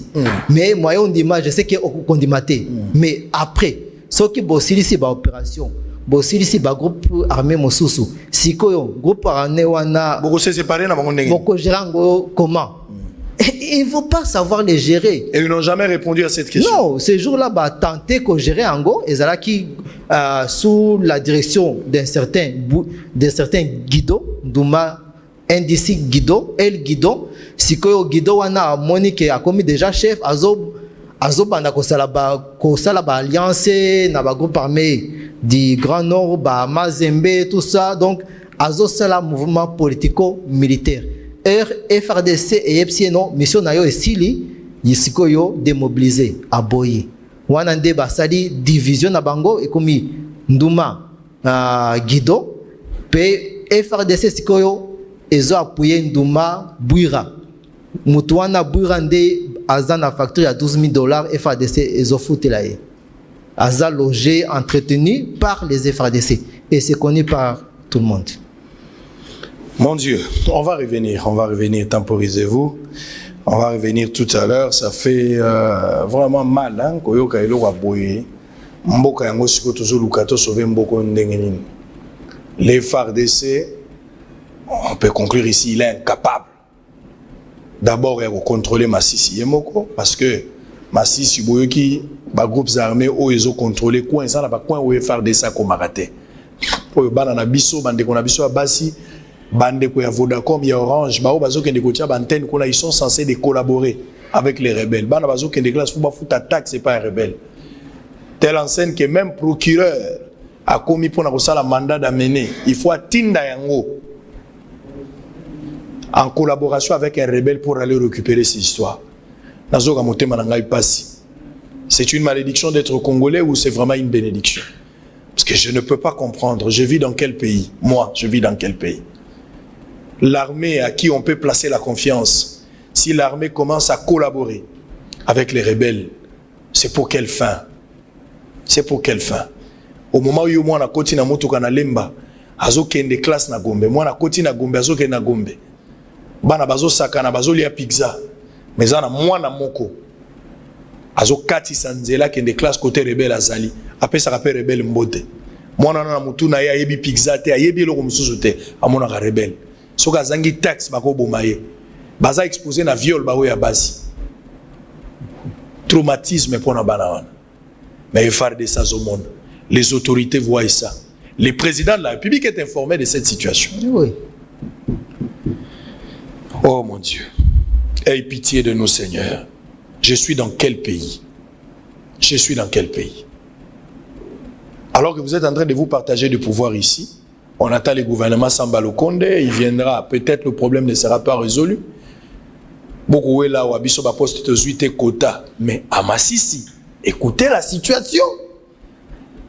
Speaker 2: Mais moi on dit je sais que on dit maté, mais après ceux qui bossent ici ba opération bossent ici ba groupe armé mosusu sikoyo groupe armé wana
Speaker 1: boko se séparer na bango ndenge
Speaker 2: boko gerango comment Et ils ne vont pas savoir les gérer.
Speaker 1: Et ils n'ont jamais répondu à cette question.
Speaker 2: Non, ces jours-là, tenter qu'on gérer en go, et ça qui sous la direction d'un certain Guido, Douma, Indici Guido, El Guido, si que Guido wana Monique a commis déjà chef, azo banda ko sala ba alliance na ba groupe armé du Grand Nord, ba Mazembe, tout ça, donc azo sala mouvement politico-militaire. FRDC et EPSIENO, mission na yo esili, yisiko yo démobilisé, aboye. Wanande basali division na bango, et comme Ndouma Guido, pe FRDC siko yo, ezo appuye Ndouma Bouira. Mutuana Bouira nde aza na facture à $12,000, FRDC ezo foute la ye. Aza logé, entretenu par les FRDC. Et c'est connu par tout le monde.
Speaker 1: Mon Dieu, on va revenir, temporisez-vous. On va revenir tout à l'heure. Ça fait vraiment mal, hein, koyoka ilo waboye. Mboka yango siko tozo lukato sauver mboko ndengenini. Les FARDC, on peut conclure ici, il est incapable. D'abord, il faut contrôler Massissi Yemoko, parce que Massissi Boyoki, les groupes armés, ils ont contrôlé coin, ça n'a pas coin où ils font des sacs comme Maraté. Pour le ban Bisso, bande qu'on a Bisso à Bassi, bande qu'on a Vodacom, il y a Orange, Bao Bazo qui est négocié à Bantenne, ils sont censés collaborer avec les rebelles. Ban Bazo qui est déclaré, faut pas foutre attaque, c'est pas un rebelle. Telle enseigne que même procureur a commis pour la mandat d'amener, il faut atteindre Yango en collaboration avec un rebelle pour aller récupérer ces histoires. C'est une malédiction d'être congolais ou c'est vraiment une bénédiction? Parce que je ne peux pas comprendre. Je vis dans quel pays? Moi, je vis dans quel pays? L'armée à qui on peut placer la confiance, si l'armée commence à collaborer avec les rebelles, c'est pour quelle fin? C'est pour quelle fin? Au moment où moi, on a continué à monter à Lemba, azo kende classe na Gombe, moi, on a continué à Gombe, azo kende na Gombe. Bana bazo sakana bazo lia pizza mais ana mwana moko azo kati sanzela kende classe côté rebelle azali après ça rappelle rebelle mbote mwana na mutu na ya yebi pizza te ayebi eloko mususu te amona ka rebelle soka zangi tax bako bomaye baza exposé na viol bawo ya basi traumatisme pour na bana wana mais FARDC ça au monde les autorités voient ça, le président de la République est informé de cette situation.
Speaker 2: Oui.
Speaker 1: Oh mon Dieu, aie pitié de nous, Seigneur. Je suis dans quel pays? Je suis dans quel pays? Alors que vous êtes en train de vous partager du pouvoir ici, on attend le gouvernement Samba Lukonde, il viendra, peut-être le problème ne sera pas résolu. Beaucoup est là où Abisso va poster 18 quotas, mais à Massissi, écoutez la situation.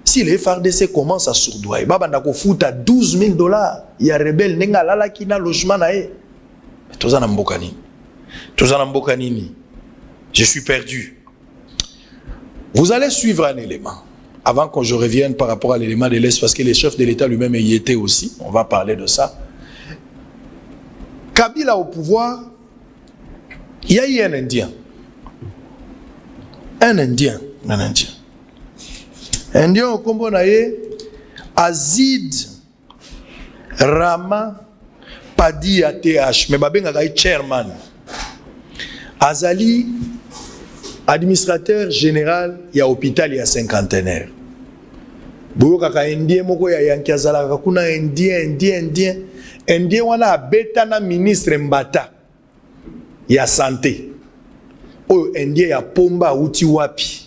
Speaker 1: Si les FARDC commencent à sourdoyer, Babandako fout à $12,000, il y a rebelle, Nenga Lala qui n'a logement nae. Je suis perdu. Vous allez suivre un élément avant que je revienne par rapport à l'élément de l'Est, parce que le chef de l'État lui-même y était aussi. On va parler de ça. Kabila au pouvoir, il y a eu un Indien. Un Indien au Combo nae, Azid Rama Padi ATH, mais babenga gai chairman. Azali, administrateur général, il y a hôpital, il y a cinquantenaire. Boyoka ka Indien moko ya yanki azala kakuna Indien wana beta na ministre Mbata ya santé. Oyo Indien ya pomba uti wapi.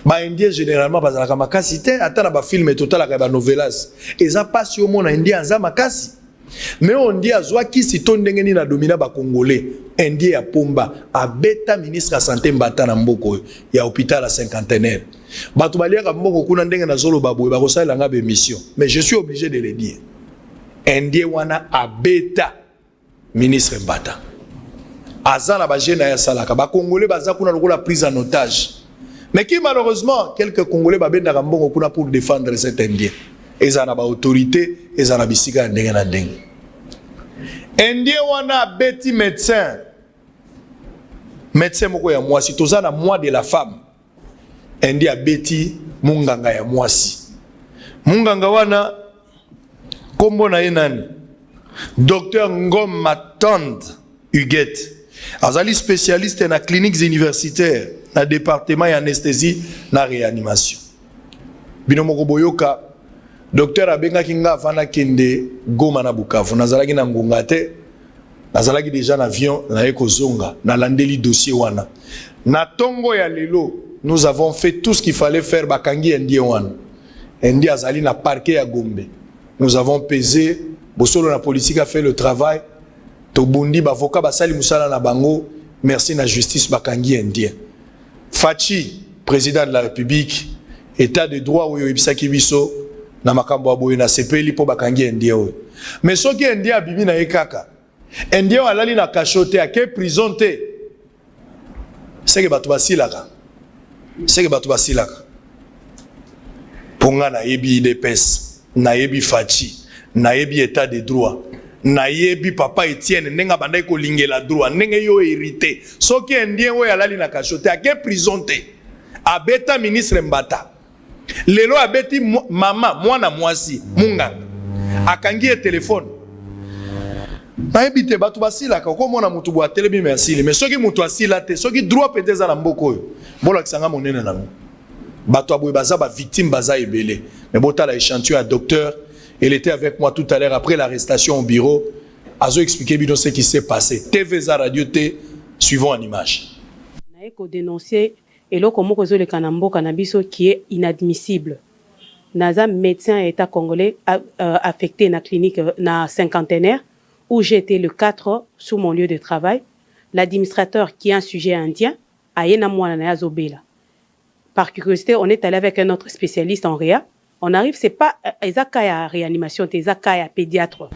Speaker 1: Ba Indien généralement bazala ka makasi te, ata na ba film total ka ba novelas. Eza pasi omo na Indien za makasi. Mais on dit à Zoa qui si ton dengeni na domina ba Congolais, Indien ya pomba, a beta ministre à santé Mbata na mboko, ya hôpital à cinquantenaire. Batu balia ka mboko kuna ndenge na zolo babou, ba kosala nga be mission. Mais je suis obligé de le dire. Indien wana a beta ministre Mbata. Azana ba jena ya salaka, ba Congolais baza kuna lokola prise en otage. Mais qui malheureusement quelques Congolais ba benda ka mboko kuna pour défendre cet Indien. Ils ont une autorité, ils ont bisika ndenge na ndenge. Indien wana beti médecin moko ya mwasi, tozana moi de la femme. Indien beti munganga ya mwasi. Munganga wana kombo na ye nani? Docteur Ngom Matande Huguette. azali spécialiste na cliniques universitaires na département ya anesthésie na réanimation. Bino moko boyoka docteur abengaki nga vana kende Goma na Bukavu nazalaki na ngonga te nazalaki déjà na avion na ekozonga na landeli dossier wana na tongo ya lelo nous avons fait tout ce qu'il fallait faire bakangi ndie wana ndi azali na parquet ya Gombe nous avons pesé bosolo na politique a fait le travail tobundi bavoka basali musala na bango merci na justice bakangi ndie Fachi président de la République état de droit oyo ebisaki biso na makambo aboye na sepeli po bakangi ndie oyo mais soki ndie abibi na ekaka ndie alali na cachote ake prison te c'est que batu basilaka ponga na yebi IDPS na yebi Fachi na yebi état de droit na yebi papa Etienne nenga bandai ko lingela droit nenge yo hérité soki ndie oyo alali na cachote ake prison te abeta ministre Mbata lelo abeti mama mwana mwasi munganga akangi e telefone na ebite batu basila ka ko mona mutu bwa telebi merci mais soki mutu asila te soki droit peut-être na mboko yo bola kisanga monene nango batu aboye baza ba victime baza ebele mais bota la échantillon à docteur il était avec moi tout à l'heure après l'arrestation au bureau azo expliquer bino ce qui s'est passé TVza radio T suivons en image
Speaker 8: na eko dénoncer eloko moko zo le kanamboka na biso qui est inadmissible. Naza médecin état congolais affecté na clinique na cinquantenaire où j'étais le 4 sur mon lieu de travail. L'administrateur qui est un sujet indien a yena mwana na yazobela. Par curiosité, on est allé avec un autre spécialiste en réa. On arrive, c'est pas ezaka ya réanimation, c'est ezaka ya pédiatre.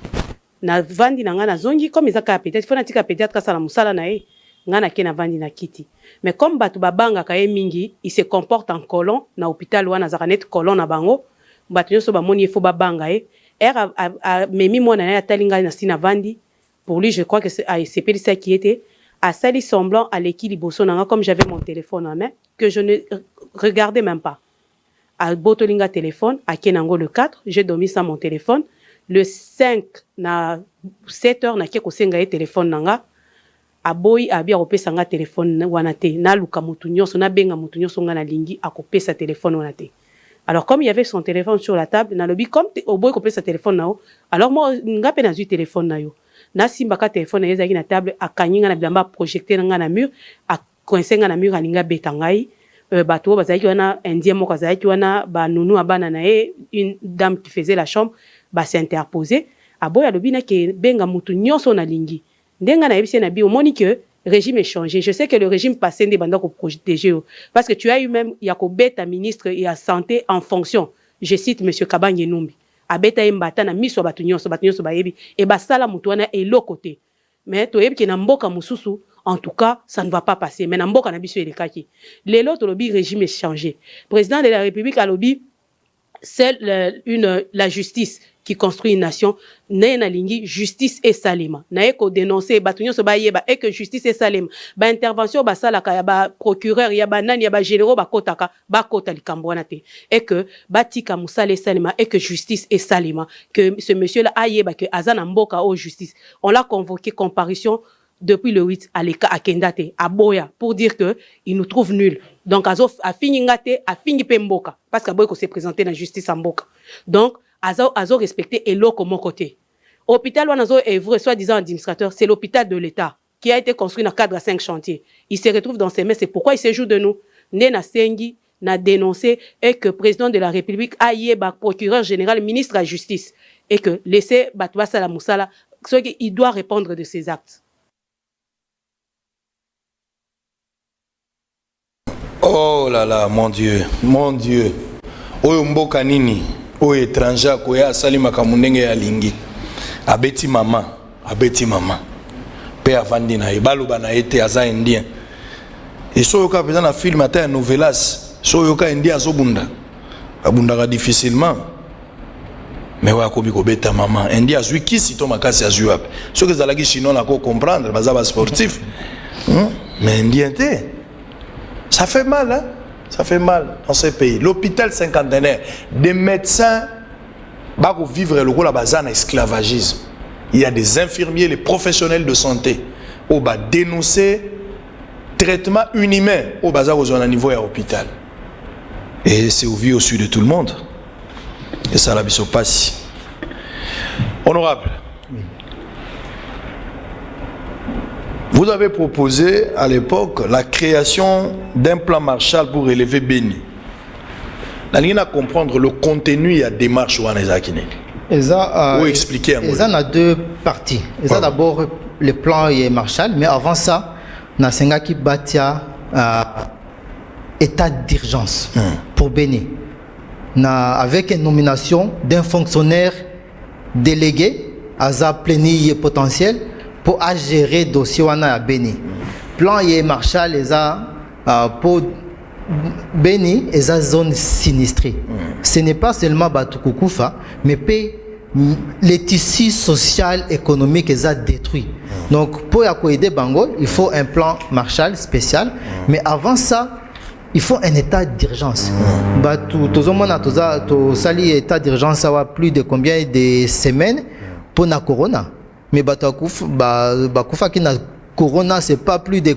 Speaker 8: Na vandi na nga na zongi comme ezaka ya pédiatre, faut na tika pédiatre sala musala na ye. Ngana ke na vandi na kiti. Mais comme batu babanga kaye mingi, il se comporte en colon na hôpital wana zakanet colon na bango. Batu nyoso ba moni fo babanga e. A memi mona na talinga na sina vandi. Pour lui, je crois que c'est ça qui était à sali semblant à l'équilibre liboso nanga comme j'avais mon téléphone en main que je ne regardais même pas. À botolinga téléphone à Kenango le 4, j'ai dormi sans mon téléphone. Le 5 na 7 heures na keko senga e téléphone nanga. Aboyi abia kopesa nga téléphone wana te na luka mutu nyonso na benga mutu nyonso nga na lingi akopesa téléphone wana te. Alors comme il y avait son téléphone sur la table na lobi comme oboyi kopesa téléphone nao alors moi nga pe na zu téléphone na yo na simba ka téléphone na ezaki na table akanyinga na bilamba projecteur nga na mur akoinsenga na mur alinga betangai bato bazaki wana indien moko azaki wana ba nunu abana na e une dame qui faisait la chambre ba s'interposer aboyi alobi na ke benga mutu nyonso na lingi. Ndenga na ebisi na bi omoni que régime est changé. Je sais que le régime passé n'est pas protéger parce que tu as eu même Yakobeta ministre et à santé en fonction. Je cite monsieur Kabanye Numbi. Abeta mbata na miso batunyo so baebi et basala mutuana et l'autre côté. Mais to yebi ki na mboka mususu en tout cas ça ne va pas passer. Mais na mboka na biso elekaki. L'autre lobby régime est changé. Président de la République a lobby c'est la justice qui construit une nation, na lingi justice et salima. Na eko dénoncer batunyo so ba yeba et que justice et salima. Ba intervention ba sala ka ya ba procureur ya ba nani ya ba généraux ba kotaka ba kota likambwana te. Et que batika musale salima et que justice et salima que ce monsieur là a yeba que azana mboka au justice. On l'a convoqué comparution depuis le 8 à l'Eka à Kendate à Boya pour dire que il nous trouve nuls. Donc azo a fini ngate a fini pemboka parce qu'aboy ko s'est présenté dans la justice en mboka. Donc azo respecté et l'eau comme mon côté. Hôpital Wanazo est vrai, soi-disant administrateur, c'est l'hôpital de l'État qui a été construit dans le cadre de 5 chantiers. Il se retrouve dans ses mains, c'est pourquoi il se joue de nous. Nena Sengi n'a dénoncé et que le président de la République a yé procureur général, ministre de la Justice et que laisser Batouba Sala Moussala, il doit répondre de ses actes.
Speaker 1: Oh là là, mon Dieu, mon Dieu. Oyo mboka nini? O étranger koya sali makamundenge ya lingi abeti mama pe avandi na ebalo bana ete aza indien et so yoka peza na film ata novelas so yoka indien azobunda abundaka difficilement mais wa komi ko beta mama indien azwi kisi to makasi azwi wapi so que zalaki chinois na ko comprendre baza ba sportif mais indien te ça fait mal hein. Ça fait mal dans ce pays. L'hôpital cinquantenaire, des médecins vivent le rôle à esclavagisme. Il y a des infirmiers, les professionnels de santé. au bas dénoncer traitement inhumain au bazar aux zones niveau à l'hôpital. Et c'est au vu au sud de tout le monde. Et ça, la vie se passe. Honorable, vous avez proposé à l'époque la création d'un plan Marshall pour élever Béni. La ligne à comprendre le contenu et la démarche ou expliquer un peu.
Speaker 2: Il y a deux parties. Il y a d'abord le plan Marshall, mais avant ça, il y a qui bâtia état d'urgence pour Béni. Avec une nomination d'un fonctionnaire délégué à sa plénie potentiel pour gérer le dossier à Béni. Plan Marshall les a pour Béni et sa zone sinistrée. Ce n'est pas seulement Batukukufa, mais les tissus sociaux et économiques les a détruits. Donc pour aider Bango, il faut un plan Marshall spécial, mais avant ça, il faut un état d'urgence. Tout le monde a sali état d'urgence à plus de combien de semaines pour la corona. Mais Bakufa qui n'a corona, c'est pas plus de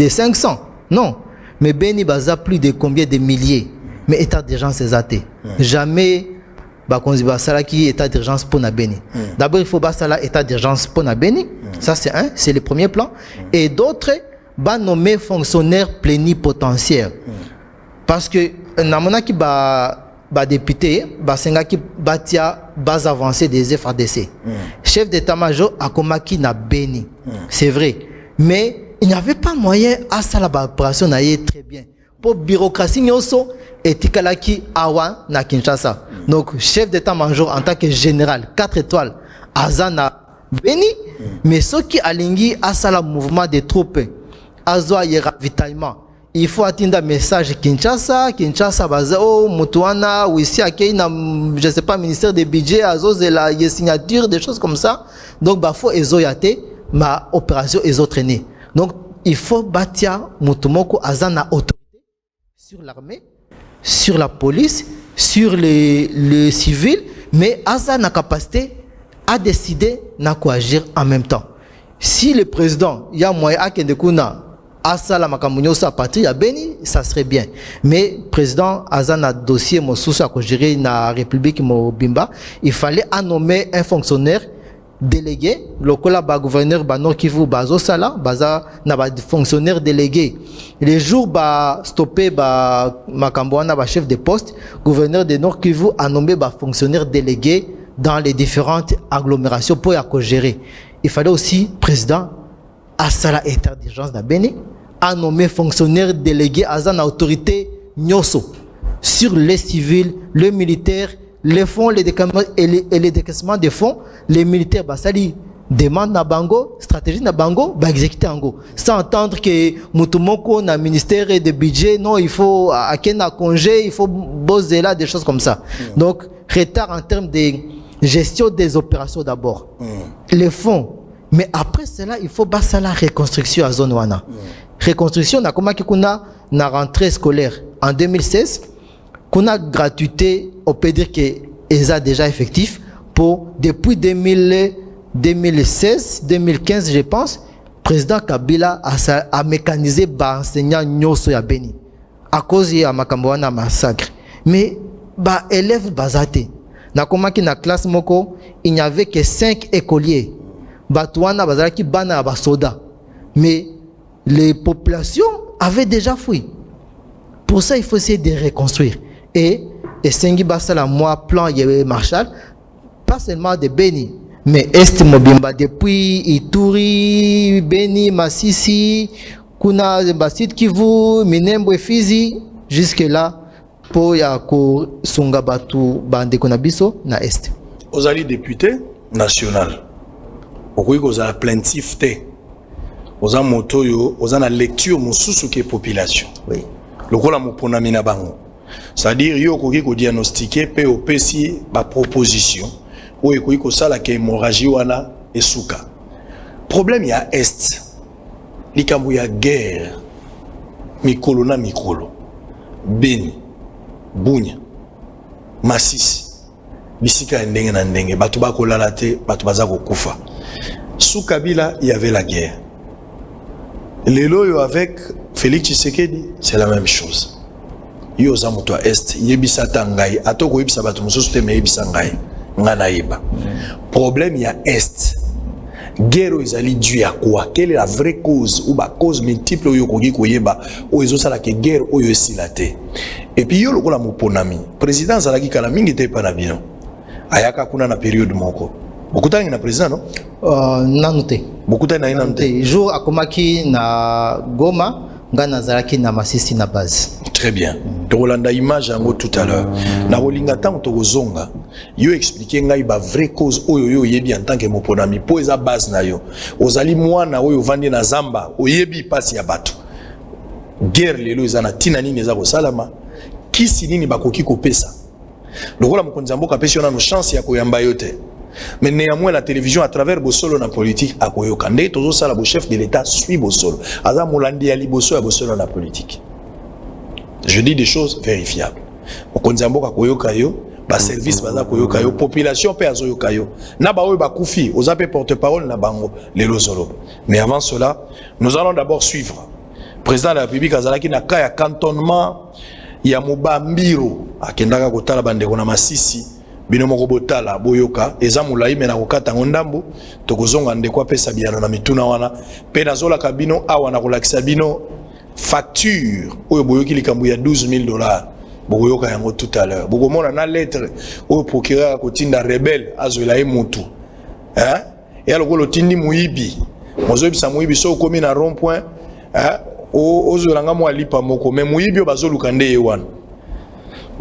Speaker 2: 500. Non. Mais Béni Baza plus de combien de milliers. Mais état d'urgence c'est athée. Jamais Bakonziba qui état d'urgence pour na Béni. D'abord il faut basala état d'urgence pour na Béni. Ça c'est un, c'est le premier plan. Et d'autres nommer fonctionnaire plénipotentiaire. Parce que namona qui député senga qui batia base avancée des FADC. Chef d'état-major a komaki na Béni. C'est vrai. Mais il n'y avait pas moyen à ça la opération très bien. Pour bureaucratie nyoso et tikalaki awa na Kinshasa. Donc chef d'état-major en tant que général 4 étoiles azana Béni, mais ceux qui alingi à ça le mouvement des troupes azoa ravitaillement. Il faut atteindre un message Kinshasa bazao mutuana ou ici à Kenya, je sais pas, ministère des budgets, azo de la signature, des choses comme ça. Donc bah faut ezoyate ma opération ezotraîner. Donc il faut bâtir mutumoko azana autorité sur l'armée, sur la police, sur les civils, mais azana capacité à décider na quoi agir en même temps. Si le président y a moyen à kendekuna Asala makamunyo sa patrie à Béni, ça serait bien. Mais président Azana dossier mosusu à gérer na République Mobimba, il fallait nommer un fonctionnaire délégué, le gouverneur Nord Kivu bazo sala, baza na fonctionnaire délégué. Les jours stoppé makamboana chef de poste, gouverneur de Nord Kivu a nommé fonctionnaire délégué dans les différentes agglomérations pour gérer. Il fallait aussi président à ça état d'urgence na Béni, a nommé fonctionnaire délégué à une autorité nyoso sur les civils, les militaires, les fonds, les décaissements des fonds, les militaires basali demande na bango, stratégie na bango, exécuter ango. Sans entendre que mutumoko na ministère de budget, non, il faut à kena congé, il faut bosser là des choses comme ça. Donc retard en termes de gestion des opérations d'abord. Les fonds. Mais après cela, il faut passer la reconstruction à zone wana. Reconstruction, na comment kuna na rentrée scolaire en 2016, kuna gratuité, on peut dire que ESA déjà effectif pour depuis 2016, 2015 je pense, président Kabila a mécanisé ba enseignant nyoso ya Béni à cause ya makambo wana massacre. Mais ba élèves bazate. Na comment na classe moko, il n'y avait que 5 écoliers. Batouana bazalaki bana ba soda. Mais les populations avaient déjà fui. Pour ça, il faut essayer de reconstruire. Et Sengi Basala, moi, plan Marshall, pas seulement de Béni, mais Est Mobimba, depuis Ituri, Béni, Massissi, Kuna, Basit Kivu, Minembo et Fizi, jusque-là, pour Yako Sungabatu, Bande Kunabiso, na Est.
Speaker 1: Aux alliés députés national. Aux a plaintif aux a motoyo, aux a la lecture mosusu qui population.
Speaker 2: Oui.
Speaker 1: Le rôle à mon ponamina bango. C'est-à-dire yo koki ko diagnostiquer POPC ba proposition ou ekoki ko sala ke hémorragie wana esuka. Problème ya est. Likambu ya guerre. Mikolo na mikolo. Beni. Bunya. Masisi. Bisika ndenge na ndenge batu bakolala te batu baza kokufa. Sous Kabila, il y avait la guerre. Lelo avec Félix Tshisekedi, c'est la même chose. Yo zamuto est, yebisa tangai, atoko yebisa batu mususu te me yebisa ngai. Ngana yeba. Problème il y a est. Guerre ezali dû à quoi? Quelle est la vraie cause ou ba cause multiple oyo kogi koyeba o ezosala ke guerre oyo esilate. Et puis yo lokola moponami, président zalaki kala mingi te pa na bino. Ayaka kuna na période moko. Bokutani na président non?
Speaker 2: Nanote.
Speaker 1: Bokutani na nanote.
Speaker 2: Jour akomaki na Goma, ngana zalaki na Masisi na base.
Speaker 1: Très bien. Tolanda image yango tout à l'heure. Na rolinga tango tokozonga, yo expliquer ngai ba vraie cause oyo yo yebi en tant que moponami po eza base na yo. Ozali mwana oyo vandi na zamba, oyebi pasi ya bato. Guerre lelo eza na tina nini eza ko salama. Kisi nini bakoki kopesa. Lokola mokonzi mboka pesi ona no chance ya koyamba yote. Mais néanmoins la télévision à travers Bosolo na politique a koyoka. Nde tozo sala bo chef de l'état suit Bosolo. Aza molandi ya liboso ya Bosolo na politique. Je dis des choses vérifiables. Mokonzi mboka koyoka yo, ba service baza koyoka yo, population pe azoyoka yo. Na ba oyo ba kufi, oza pe porte-parole na bango lelo zolo. Mais avant cela, nous allons d'abord suivre. Président de la République azalaki na ka ya cantonnement ya Mobambiro akendaka kotala bandeko na Masisi. Bino moko botala boyoka eza mulai mena kokata ngondambo tokozonga ndeko apesa biano na mituna wana pe nazola kabino awa na kolakisa bino facture oyo boyoki likambo ya $12,000 boyoka yango tout à l'heure bokomona na lettre oyo procureur kotinda rebelle azoela e mutu hein et alors ko tindi muibi mozoyebisa muibi so komi na rond point hein ozolanga mo alipa moko mais muibi bazoluka nde wana.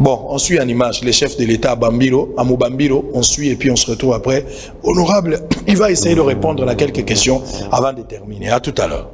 Speaker 1: Bon, on suit en image les chefs de l'État à Bambiro, à Mobambiro, on suit et puis on se retrouve après. Honorable, il va essayer de répondre à quelques questions avant de terminer. À tout à l'heure.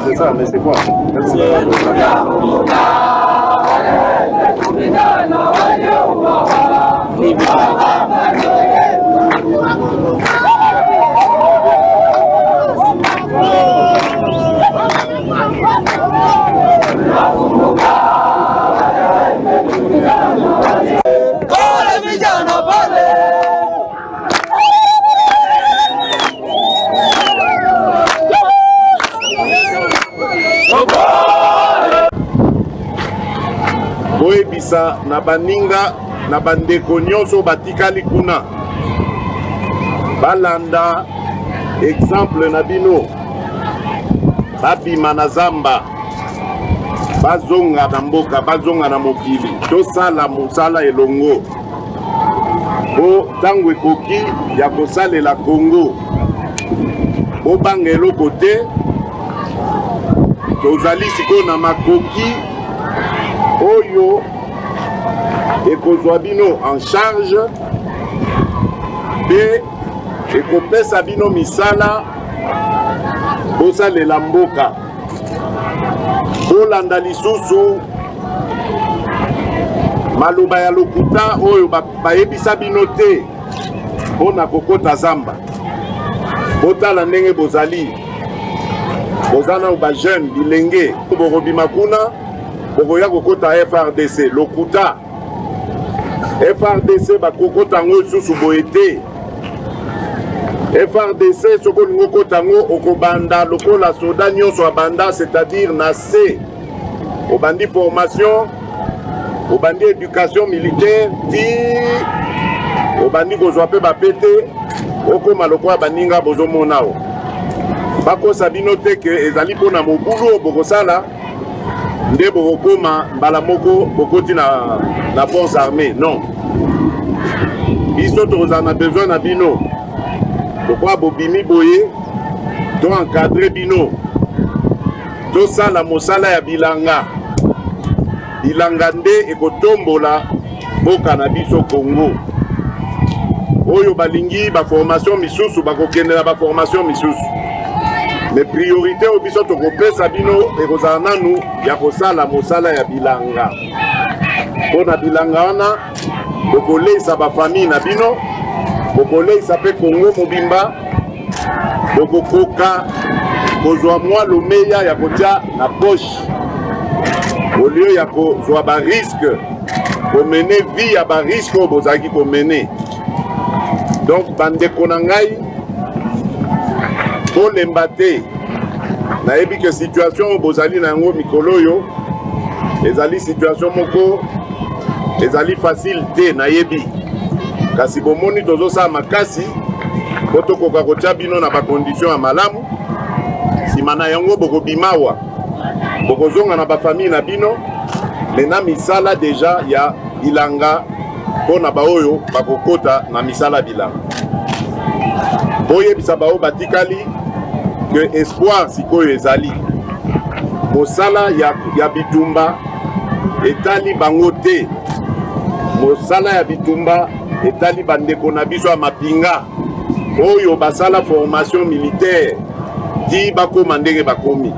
Speaker 9: C'est ça, mais c'est quoi? Boyebisa na baninga na bandeko nyonso batikali kuna balanda exemple na bino babima na zamba bazonga na mboka bazonga na mokili tosala mosala elongo bo tango ekoki ya kosalela Congo bobanga eloko te tozali sikoyo na makoki oyo ekozwa bino en charge pe ekopesa bino misala bosalela mboka bolanda lisusu maloba ya lokuta oyo bayebisa bino te mpona kokota zamba botala ndenge bozali bozana ba jeune bilenge bokobima kuna bokoya kokota FRDC lokuta FRDC bakokota ngo susu boye te FRDC soko ngoko tango okobanda lokola soda nyonso abanda, c'est-à-dire na C obandi formation, obandi éducation militaire, ti obandi kozwa pe bapete okoma lokola baninga bozomona o bakosa bino te ke ezali mpona mobulu bokosala nde bokokoma mbala moko bokoti na force armée. Non, biso tokozala na besoin na bino lokola bobimi boye to encadre bino tosala mosala ya bilanga nde ekotombola mboka na biso Congo. Oyo balingi baformation misusu bakokendela baformation misusu, mais priorité o biso tokopesa bino ekozala nanu ya kosala mosala ya bilanga. Mpona bilanga wana bokoleisa bafamille na bino, bokoleisa mpe Congo mobimba, bokokoka kozwa mwa lomeya ya kotia na poche au lieu ya kozwa bariske komene vie ya bariske oyo bozalaki komene. Donc bandeko na ngai kolemba te, nayebi ke situation oyo bozali na yango mikolo oyo ezali situation moko ezali facile te nayebi, kasi bomoni tozosala makasi po tokoka kotia bino na bakondition ya malamu. Nsima na yango bokobimawa bokozonga na bafamille na bino mena misala deja ya bilanga mpona baoyo bakokota na misala bilanga. Boyebisa bao batikali ke espoir sikoyo ezali mosala ya bitumba etali bango te. Mosala ya bitumba etali bandeko na biso ya mapinga oyo basala formation militaire ti bakoma ndenge bakomi.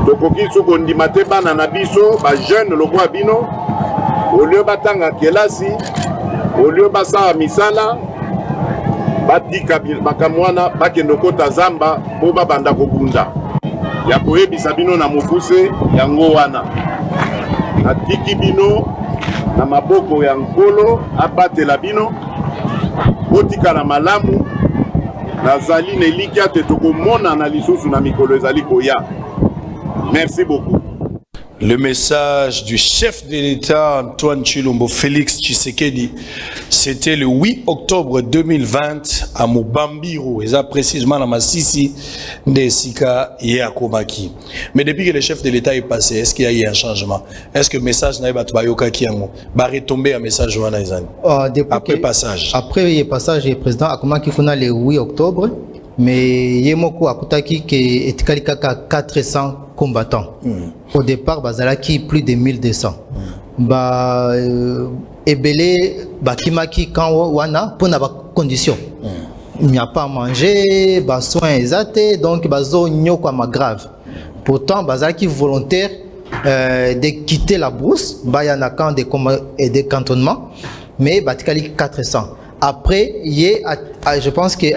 Speaker 9: Tokoki soko ndima te bana na biso ba jeune lokola bino au lieu batanga kelasi, au lieu basala misala batika bakamwana bakende kota zamba po babanda kobunda ya koyebisa bino na mokuse yango wana. Atiki bino na maboko ya nkolo abatela bino botikala malamu. Nazali nelikia te tokomona na lisusu na mikolo ezali koya. Merci beaucoup.
Speaker 1: Le message du chef de l'État Antoine Tshilombo Félix Tshisekedi, c'était le 8 octobre 2020 à Mubambiro, et ça précisément à Massissi, Ndesika et à Komaki. Mais depuis que le chef de l'État est passé, est-ce qu'il y a eu un changement? Est-ce que le message n'a pas retombé un message après passage? Après
Speaker 2: le passage du président Akomaki le 8 octobre, mais Yemoko Akutaki qui est 400 combattants. Au départ, bazalaki plus de 1200. Ebele bakimaki quand wana pour na condition. Il n'y a pas à manger, ba soins exacts, donc bazo nyoko ma grave. Pourtant, bazalaki volontaire de quitter la brousse, bayana camp et des cantonnements, mais batikali 400. Après, je pense que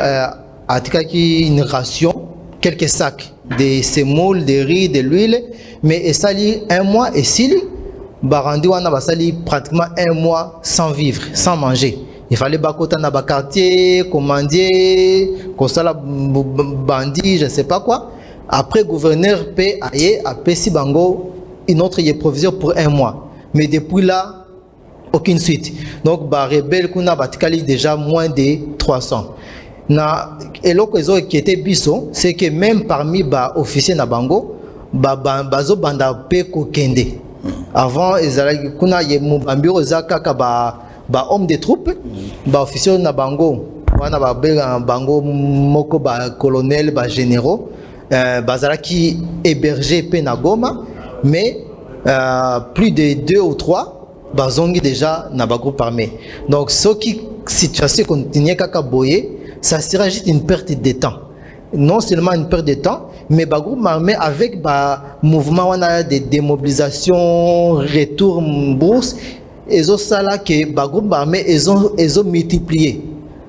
Speaker 2: atikaki une ration, quelques sacs de semoule, de riz, de l'huile, mais ça lit un mois et s'il barandi wana basali pratiquement un mois sans vivre, sans manger. Il fallait bakota na ba quartier, commander, kosala bandi, je ne sais pas quoi. Après gouverneur paie a pesi bango une autre provision pour un mois. Mais depuis là, aucune suite. Donc ba rebelle kuna batikali déjà moins de 300. Et l'autre qui était biso, c'est que même parmi les officiers na bango, bazo banda pe kokende. Avant, kuna ye mubambiro zakaka ba homme de troupes, ba officiers na bango, wana ba bango moko ba colonel, ba généraux, bazala qui hébergé pe na Goma, mais plus de 2 ou 3 bazongi déjà na ba groupe armé. Donc ce qui situation continue kaka boye, ça sera juste une perte de temps. Non seulement une perte de temps, mais le groupe armé avec le mouvement de démobilisation, retour bourse, ils ont ça là que le groupe armé ils ont multiplié.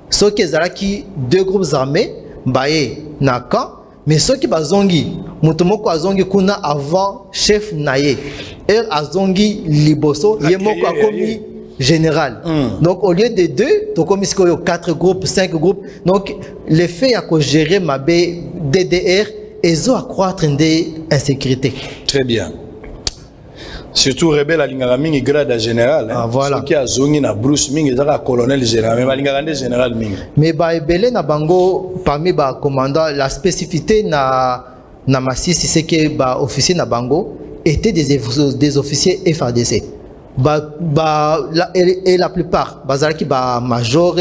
Speaker 2: Ceux qui deux groupes armés, naka, mais ceux qui bazongi, mutomoko azongi kuna avant chef naye, azongi liboso, yemoko akomi général. Donc, au lieu de 2, donc comme il y a 4 groupes, 5 groupes, donc l'effet à gérer ma DDR et à accroître l'insécurité.
Speaker 1: Très bien. Surtout rebelle à l'ingara grade à général.
Speaker 2: Ah, voilà.
Speaker 1: Ce qui a zongi na Bruce Ming et à colonel général. Mais l'ingara général Ming.
Speaker 2: Mais ebele na bango parmi ba commandant la spécificité na Masisi c'est que ba officier na bango étaient des officiers FARDC. Et la plupart bazalaki ba major,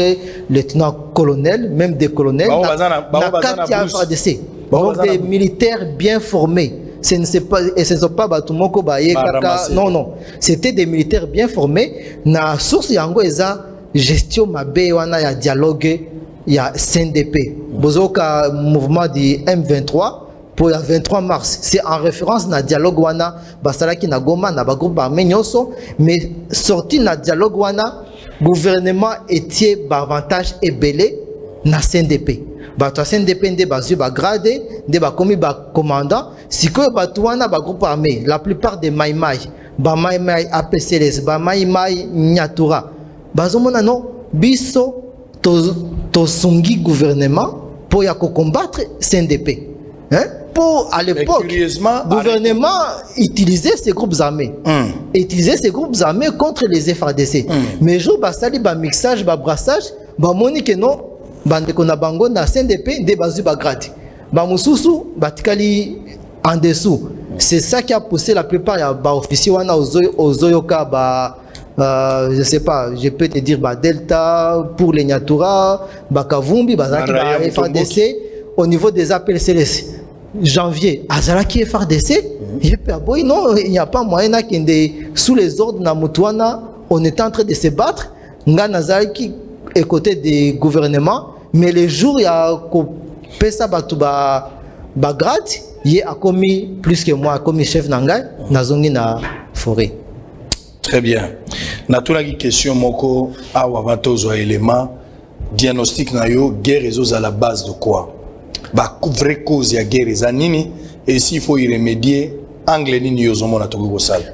Speaker 2: lieutenant colonel, même des colonels na katia FARDC. Donc des militaires bien formés. Ce ne sont pas Batumoko Baye Kaka. Non. C'était des militaires bien formés. Na source yango eza gestion mabe wana ya dialogue ya CNDP. Bozoka mouvement du M23 pour le 23 mars. C'est en référence na dialogue wana basalaki na Goma na ba groupe armé nyoso mais sorti na dialogue wana gouvernement etie ba avantage ebelé na CNDP. Bato CNDP nde bazu ba grade nde ba komi ba commandant sikoyo bato wana ba groupe armé la plupart des maïmaï ba maïmaï APCLS ba maïmaï Nyatura bazomona non biso to sungi gouvernement pour ya combattre CNDP hein pour à l'époque gouvernement utilisait ces groupes armés utiliser ces groupes armés contre les FARDC mais jour basali ba mixage ba brassage ba moni que non bande kona bango na CNDP de bazu bagradi ba mususu batikali en dessous. C'est ça qui a poussé la plupart ya ba officiers wana ozoyoka ba je sais pas, je peux te dire ba Delta pour les Nyatura, ba Kavumbi, ba Zaki ba FARDC au niveau des appels CLS. Janvier, Azalaki FARDC, non, il n'y a pas moyen sous les ordres na Moutouana, on est en train de se battre. Nga Azalaki est côté des gouvernements, mais les jours il y a Pesa Batouba Bagrad, il a commis plus que moi, commis chef Nangai, Nazongi na forêt.
Speaker 1: Très bien. Natuna qui question moko awa batozo élément diagnostic na yo guerre à la base de quoi? Ba vraie cause ya guerre za nini et s'il faut y remédier angle nini yo zomona to go sala.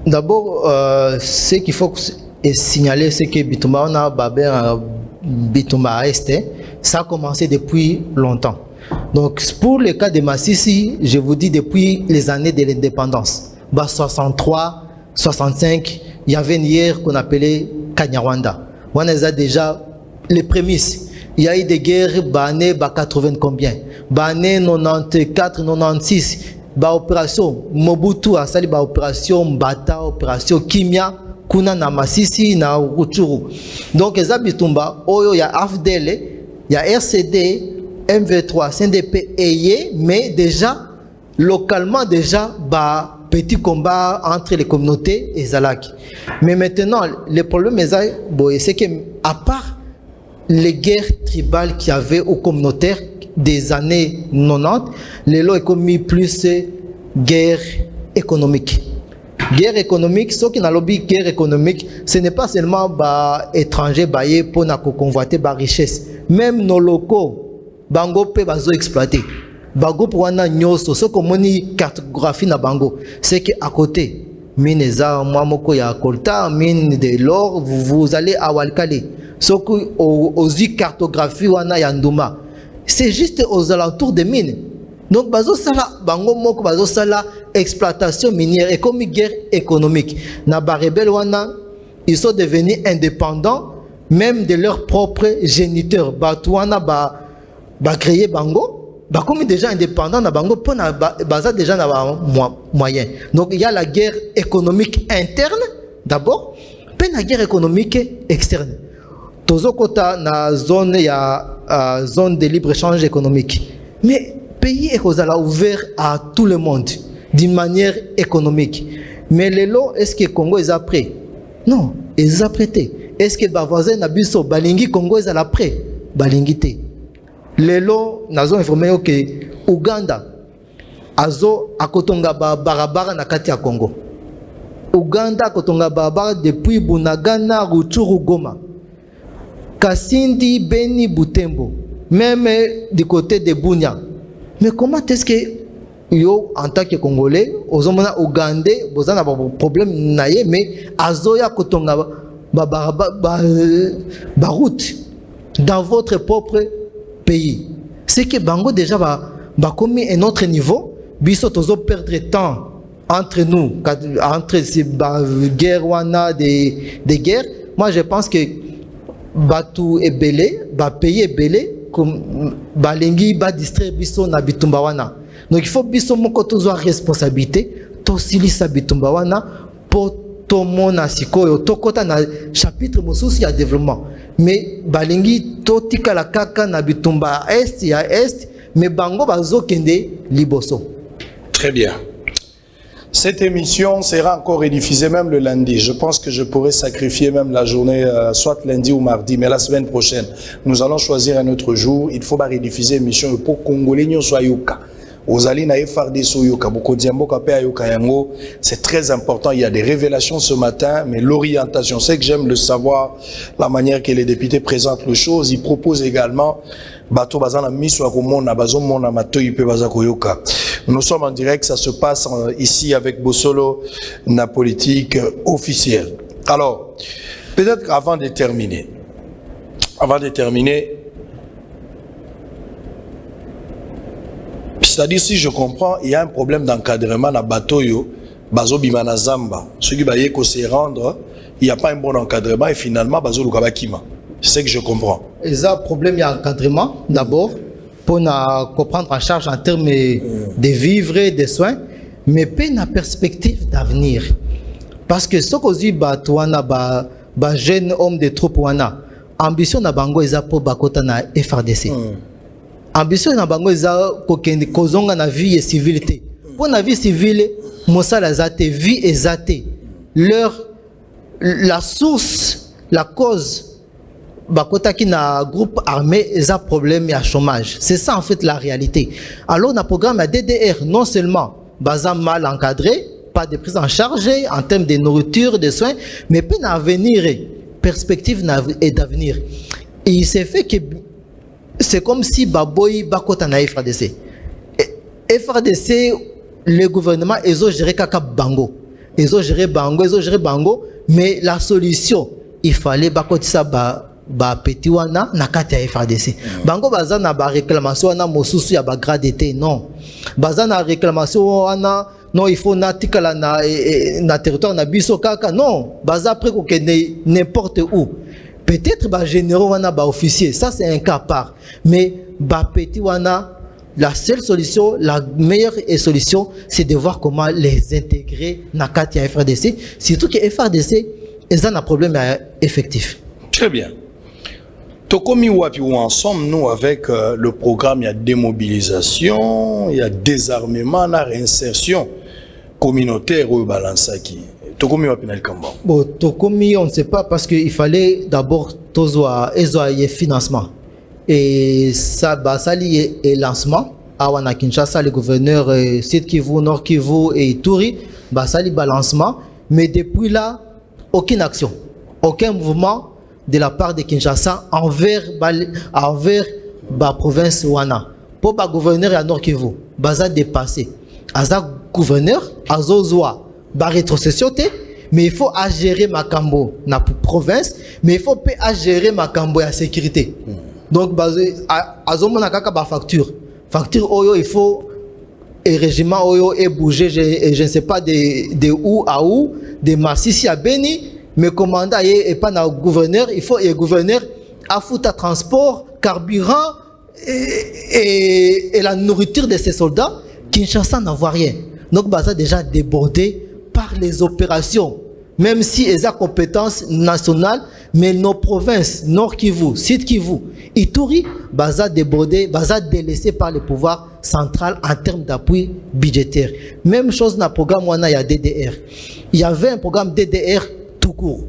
Speaker 2: D'abord ce qu'il faut signaler c'est que Bitumba on a babé Bitumba Est, ça a commencé depuis longtemps. Donc pour le cas de Masisi, je vous dis depuis les années de l'indépendance. Bah 63, 65, il y avait une guerre qu'on appelait Kanyarwanda. On a déjà les prémices. Il y a eu des guerres, année 80 combien, année 94, 96, opération Mobutu a sali opération Mbata, opération Kimia, kuna na Masisi na Rutshuru. Donc les Bitumba, oyo ya AFDL, il y a RCD, MV3, CNDP et mais déjà localement déjà petit combat entre les communautés et Zalaki. Mais maintenant le problème c'est que à part les guerres tribales qu'il y avait aux communautaires des années 90, les lois ont commis plus guerre économique. Guerre économique, ce qui n'a lobby guerre économique, ce n'est pas seulement étrangers baillés pour convoiter la richesse. Même nos locaux, bango pe bazo exploiter. Bango pour wana nyoso, ce qu'on moni cartographie na bango, c'est que à côté, mine za moko ya kolta, mine de l'or, vous allez à Walkali. Ce que aux cartographie wana ya Nduma, c'est juste aux alentours des mines. Donc bazo sala bango moko bazo sala exploitation minière et comme guerre économique. Na ba rebelle wana, ils sont devenus indépendants même de leurs propres géniteurs. Batouana ba créer bango, comme déjà indépendant na bango pour na baza déjà na moyen. Donc il y a la guerre économique interne d'abord, puis la guerre économique externe. Tozo kota na zone ya zone de libre-échange économique. Mais pays est ouvert à tout le monde d'une manière économique. Mais les lots, est-ce que Congo est prêt? Non, ils sont prêtés. Est-ce que les voisins n'abisso balingi Congo est prêt? Balingi te. Les lots, nous avons informé que Ouganda azo akotonga barabara na kati ya Congo. Ouganda akotonga barabara depuis Bunagana, Rutshuru, Goma. Kasindi, Beni, Butembo, même du côté de Bunia. Mais comment est-ce que yo en tant que Congolais, aux Ougandais, vous avez un problème naïe, mais azoya kotonga route dans votre propre pays. C'est que Bango déjà va commis un autre niveau. Biso tozo perdre temps entre nous, entre ces guerres wana des guerres. Moi je pense que Batu est belé, pays est belé, comme Balengi ba distraire biso na bitumba wana. Donc il faut biso moko tozo responsabilité, to silisa bitumba wana pour tout mon asiko to kota na chapitre mosusu ya développement. Mais Balengi to tika la kaka na bitumba est ya est, mais bango bazo kende liboso.
Speaker 1: Très bien. Cette émission sera encore rediffusée même le lundi. Je pense que je pourrais sacrifier même la journée, soit lundi ou mardi, mais la semaine prochaine. Nous allons choisir un autre jour. Il faut pas rediffuser l'émission pour Congolais nous soit yuka. Ozali na FRD soyoka boko diambo kapé ayoka yango. C'est très important. Il y a des révélations ce matin, mais l'orientation, c'est que j'aime le savoir, la manière que les députés présentent les choses. Ils proposent également bato bazana miswa komona bazomona matoyi pe bazakoyoka. Nous sommes en direct, ça se passe ici avec Bossolo, na politique officielle. Alors, peut-être avant de terminer, c'est-à-dire si je comprends, il y a un problème d'encadrement na batoyo, bazo bimana zamba. Ceux qui baye ko se rendre, il n'y a pas un bon encadrement et finalement bazo lukabakima. C'est ce que je comprends.
Speaker 2: Il y a un problème d'encadrement d'abord. Pour comprendre en charge en termes de vivre et de soins, mais pas une perspective d'avenir. Parce que ce que dit jeune homme de troupes wana, ambition na bango eza pour bakota na FRDC. Ambition na bango eza kozonga na vie et civilité. Pour la vie civile, mosala zate vie et zate. La source, la cause bakota qui na groupe armé ils a problème et à chômage. C'est ça en fait la réalité. Alors dans le programme à DDR non seulement bazar mal encadré, pas de prise en charge en termes de nourriture, de soins, mais peine à venir, perspective et d'avenir. Et il s'est fait que c'est comme si baboy bakota na FRDC. FRDC le gouvernement ils ont géré kaka bango. Ils ont géré bango, mais la solution il fallait bakota ça petit wana na kati ya FRDC. Bango baza na ba réclamation wana mosusu ya ba gradité non. Baza na réclamation wana non il faut na tikala na territoire na biso kaka non. Baza après ko n'importe où. Peut-être ba généraux wana ba officier, ça c'est un cas à part. Mais ba petit wana la seule solution, la meilleure solution, c'est de voir comment les intégrer na kati ya FRDC, surtout que FRDC ils ont un problème effectif.
Speaker 1: Très bien. Tokomi wapi où ensemble nous avec le programme il y a démobilisation, il y a désarmement, la réinsertion communautaire au balansaki. Tokomi wapi na Kamba.
Speaker 2: Bon, Tokomi on ne sait pas parce qu'il fallait d'abord tozoa financement et ça ça lié et lancement à wana Kinshasa le gouverneur Sud Kivu, Nord Kivu et Ituri bah ça li balancement mais depuis là aucune action, aucun mouvement de la part de Kinshasa envers la province wana. Pour le gouverneur à Nord Kivu, baza dépassé. Aza gouverneur, azozwa ba rétrocession mais il faut gérer Makambo na province, mais il faut pas gérer Makambo à sécurité. Donc azomona kaka ba facture oyo il faut et régiment oyo et bouger je ne sais pas de où à où, de Massissi à Beni. Mais commandant et pas le gouverneur, il faut le gouverneur à foutre à transport, carburant et la nourriture de ces soldats. Kinshasa n'en voit rien. Donc Baza déjà débordé par les opérations. Même si ils ont compétence nationale, mais nos provinces, Nord Kivu, Sud Kivu, Ituri, Baza débordé, Baza délaissé par le pouvoir central en termes d'appui budgétaire. Même chose dans le programme il y a DDR. Il y avait un programme DDR tout court.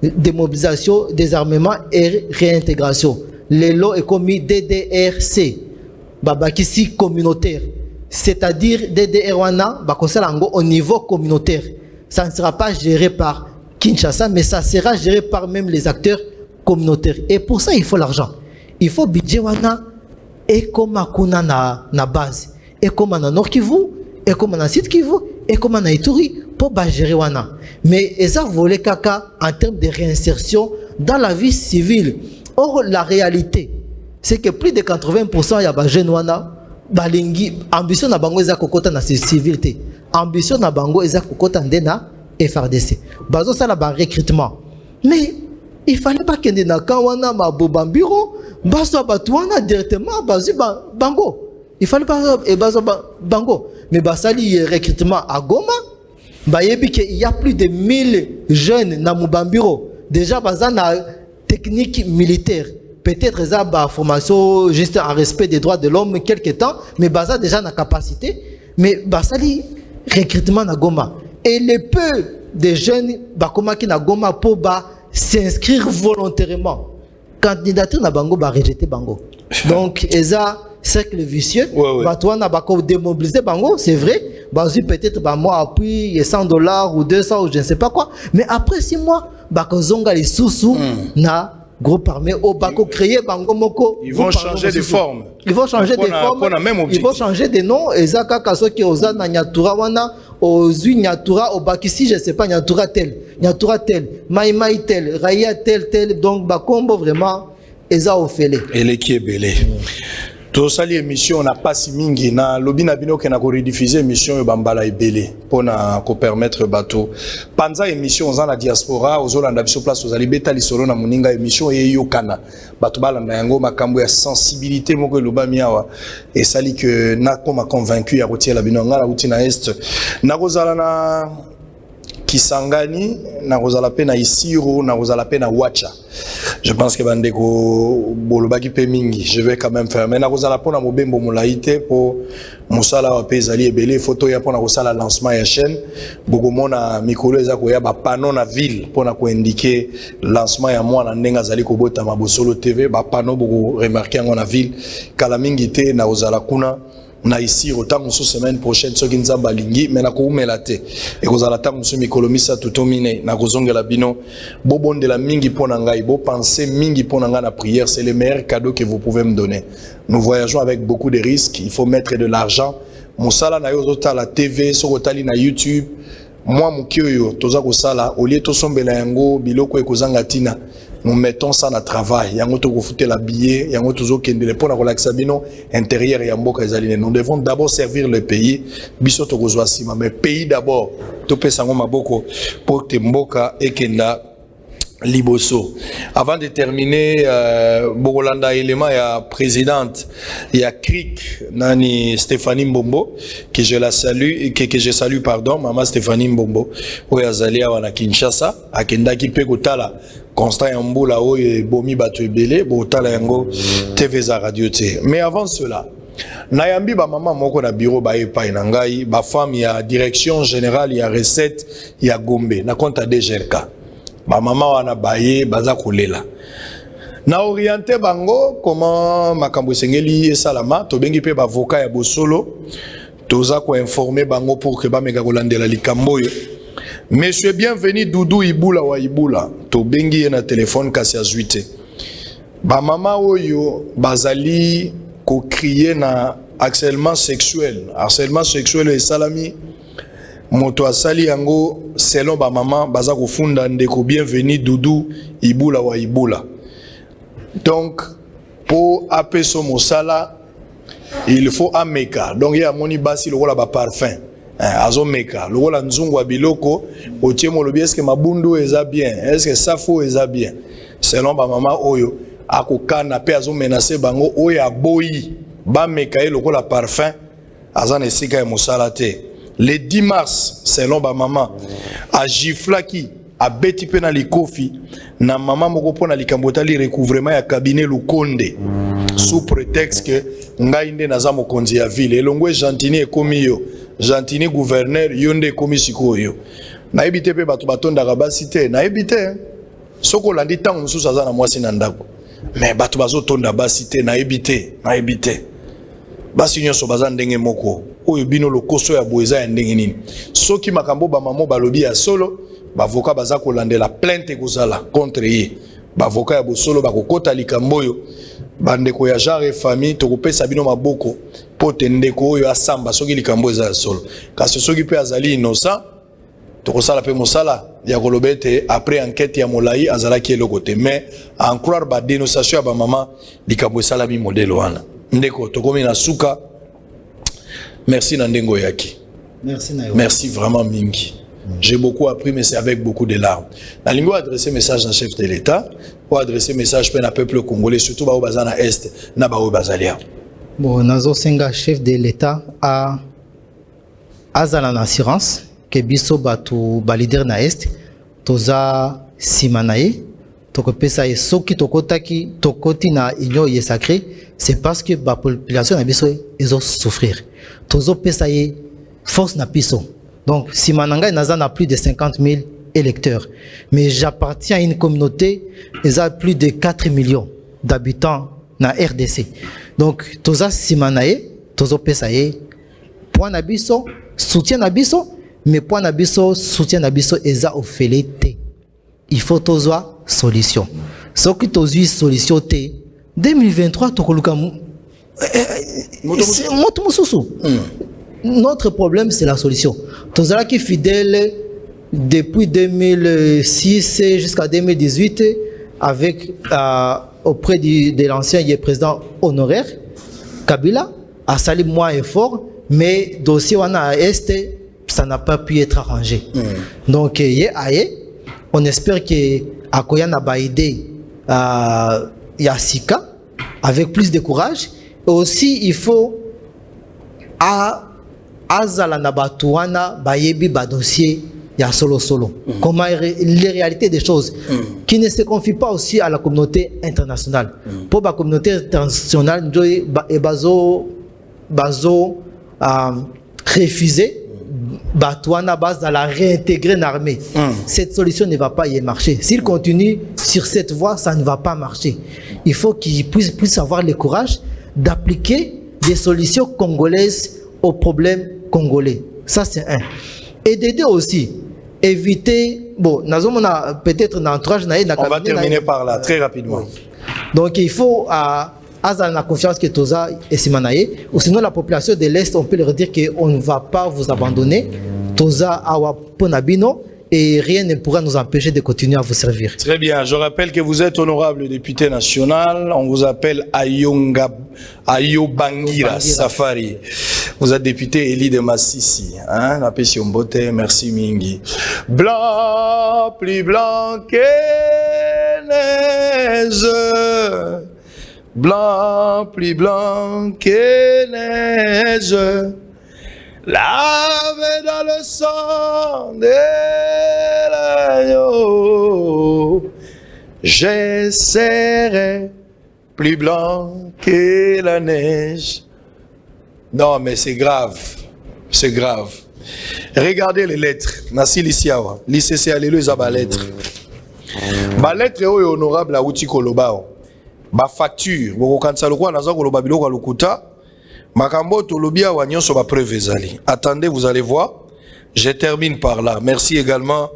Speaker 2: Démobilisation, désarmement et réintégration. Les lots est commis DDRC. Babakisi communautaire. C'est-à-dire DDR wana au niveau communautaire. Ça ne sera pas géré par Kinshasa, mais ça sera géré par même les acteurs communautaires. Et pour ça, il faut l'argent. Il faut budget wana et comme na base. Et comme na Nord Kivu, et comme na Sud Kivu, et comme na Ituri, pour gérer wana. Mais ils ont volé caca en termes de réinsertion dans la vie civile. Or, la réalité, c'est que plus de 80% y a des jeunes wana, balingi, ambition na bango eza kokota na civilité. Ambition na bango eza kokota ndena FRDC. Bazo ça la recrutement. Mais il fallait pas qu'il y ait na kawana ma bobambiro, baso batouana directement bazu bango. Il fallait pas baso bango. Mais basali recrutement à Goma, bayebi qu'il y a plus de 1000 jeunes na Mubambiro. Déjà bazana technique militaire. Peut-être ça ba formation juste en respect des droits de l'homme quelque temps, mais baza déjà na capacité, mais basali recrutement na Goma. Et les peu de jeunes bakoma qui na Goma pour s'inscrire volontairement. Candidature na bango ba rejeter bango. Donc eza cercle vicieux. Batouana bako démobiliser bango, c'est vrai. Bazu peut-être ba moi appui $100 ou 200 ou je ne sais pas quoi, mais après 6 mois bako zonga les sous na groupe armé au bako créer bango moko.
Speaker 1: Ils vont changer de forme.
Speaker 2: Ils vont changer de forme. Ils vont changer de nom. Ezaka kasoki oza na nyatura wana ozui nyatura obakisi je sais pas nyatura tel, maïmaï tel, raya tel donc bakombo vraiment eza ofele.
Speaker 1: Elle qui est belé. Tout ça l'émission on a pas si mingi na lobi na bino na ko rediffuser émission yo bambala ebelé pour na ko permettre bateau panza émission on la diaspora ozolanda biso place ozali beta lisolo na muninga émission e yokana bato balanda yango makambo ya sensibilité moko loba miawa et sali que na koma convaincu ya rotier la bino ngala uti na est na kozala na Kisangani, na kozala pe na Isiro, na kozala pe na Wacha. Je pense que bandeko bolobaki pe mingi, je vais quand même faire. Mais na kozala po na mobembo molaite pour musala wa pezali ebele photo ya po na kosala lancement ya chaîne. Bogomona mikolo eza ko ya ba panneau na ville pour na ko indiquer lancement ya mwana ndenga zali ko bota mabosolo TV, ba panneau bogo remarquer ngo na ville kala mingi te na kozala kuna. Na ici autant que semaine prochaine ce qui nous a balingi mais na ko melate et ko zala ta musu mikolomisa tutomine na kozongela bino bobonde la mingi pona ngai bo penser mingi pona nga na prière c'est le meilleur cadeau que vous pouvez me donner. Nous voyageons avec beaucoup de risques, il faut mettre de l'argent. Musala na yo zota la TV sokotali na YouTube moi mukioyo toza ko sala au lieu to sombela yango biloko ekozanga tina. Nous mettons ça dans travail. Yango to ko futer la billet, yango tozo kendele pona ko lakisa bino intérieur ya mboka ezali. Nous devons d'abord servir le pays. Biso to kozwa sima mais pays d'abord. To pesa ngo maboko pour te mboka ekenda liboso. Avant de terminer Bogolanda élément ya présidente ya CRIC nani Stéphanie Mbombo que je la salue et que je salue pardon maman Stéphanie Mbombo oya zalia wana Kinshasa akenda ki pe kotala Constant Yamboula oye bomi batu ebele botala yango TV za radio te. Mais avant cela Nayambi ba maman moko na bureau ba epai na ngai ba femme ya direction générale ya recette ya Gombe na compte DGRK. Ba maman wana baye baza kolela. Na orienté bango comment makambo sengeli esalama to bengi pe ba avocat ya Bosolo toza ko informer bango pour que ba meka kolandela likambo yo. Monsieur bienvenu Doudou Ibula wa Ibula to bengi na téléphone kasi azuite. Ba mama oyo bazali ko crier na harcèlement sexuel et salami moto asali yango selon ba mama baza ko funda ndeko bienvenu Doudou Ibula wa Ibula. Donc pour apeso mosala il faut ameka donc il y a moni basi lokola ba parfum azomeka lokola nzungu wa biloko otie molobi est-ce que mabundu eza bien est-ce que safo eza bien selon ba mama oyo akokana pe azomenacer bango oyo aboyi ba meka lokola parfum azana esika ya mosala te. Le 10 mars selon ba mama a giflaki a beti pe na likofi na mama moko pona likambota li recouvrement ya cabinet Lukonde sous prétexte que ngai nde naza mokonzi ya ville elongwe Gentini ekomi yo Gentini gouverneur yonde ekomi sikoyo na ebite pe bato batonda basi te na ebite soko landi tango mususu aza na mwasi na ndako mais bato bazotonda basi te na ebite basi nyonso baza ndenge moko oyo bino lokoso ya boeza ya ndenge nini soki makambo ba mamo balobi ya solo bavoka baza kolandela plainte kozala contre ye bavoka ya bosolo bakokota likambo oyo bandeko ya genre famille tokopesa bino maboko po te ndeko oyo asamba soki likambo eza ya solo kasi soki pe azali innocent tokosala pe mosala ya kolobete après enquête ya molai azalaki le côté mais en croire ba dénonciation ya ba mama likambo esalami modèle wana ndeko tokomi na suka. Merci Nandengo Yaki. Merci vraiment mingi. J'ai beaucoup appris, mais c'est avec beaucoup de larmes. La lingo a adressé message à chef de l'État, pour adresser message à peuple congolais, surtout au Bazana Est, na bao Bazalia.
Speaker 2: Bon, Nazo Senga, chef de l'État, a azala assurance que biso batu balider na Est, toza simanaye, toko pesa e soki tokotaki tokoti na union ye sacré, c'est parce que la population na biso ezo souffrir. Tozo pesa ye force na biso. Donc, si Mananga n'a plus de 50 000 électeurs, mais j'appartiens à une communauté, ils ont plus de 4 millions d'habitants dans RDC. Donc, Toza Simanae, Tozo Pesaye, point Nabiso, soutien Nabiso, mais point Nabiso, soutien Nabiso, ils ont offert. Il faut Toza solution. Ce qui Toza solution, 2023, Tokoluka Notre problème, c'est la solution. Tozala qui fidèle depuis 2006 jusqu'à 2018 avec auprès de l'ancien président honoraire Kabila a sali moins effort, mais dossier wana à Est, ça n'a pas pu être arrangé. Donc on espère que Akoya n'a pas aidé Yassika avec plus de courage. Et aussi il faut azala na batuana bayebi ba dossier ya solo. Comment les réalités des choses qui ne se confient pas aussi à la communauté internationale. Pour la communauté internationale bazo refuser batuana base à la réintégrer en armée. Cette solution ne va pas y marcher. S'il continue sur cette voie, ça ne va pas marcher. Il faut qu'il puisse avoir le courage d'appliquer des solutions congolaises aux problèmes congolais. Ça, c'est un. Et d'aider aussi, éviter... Bon, peut-être dans l'entourage... On
Speaker 1: va terminer par là, très rapidement.
Speaker 2: Donc, il faut avoir la confiance que Toza et Simanaye, ou sinon la population de l'Est, on peut leur dire qu'on ne va pas vous abandonner. Toza awa ponabino, et rien ne pourra nous empêcher de continuer à vous servir.
Speaker 1: Très bien, je rappelle que vous êtes honorable député national, on vous appelle Ayobangira Safari. Vous êtes député élu de Massissi, hein, la Pession Beauté, merci Mingi. Blanc, plus blanc que neige, blanc, plus blanc que neige. Lavé dans le sang de l'agneau, je serai plus blanc que la neige. Non, mais c'est grave, c'est grave. Regardez les lettres. Merci Lisiawa. L'ICC Alléluia ba lettre. Ba lettre est honorable à Outi Kolobao. Ba facture. Boko kansa lokwa naza koloba biloko lokuta. Makambo tolobia wa nyonso ba preuve ezali. Attendez, vous allez voir. Je termine par là. Merci également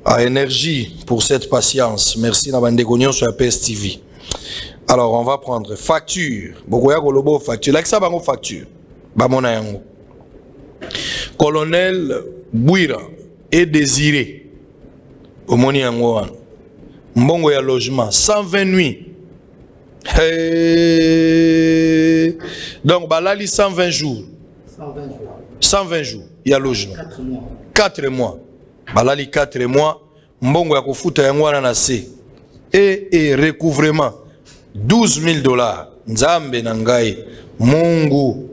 Speaker 1: à Énergie pour cette patience. Merci na bandeko nyonso ya PSTV. Alors on va prendre facture. Bokoya kolobo facture. Like ça bango facture. Ba mona yango. Colonel Bouira et Désiré. Omoni yango wana. Mbongo ya logement 120 nuits. Hey. Donc, balali 120 jours. 120 jours. Il y a logement. 4 mois. Balali 4 mois. Mbongo ya kufuta yangwana na se. Et recouvrement. $12,000. Nzambe nangai. Mungu.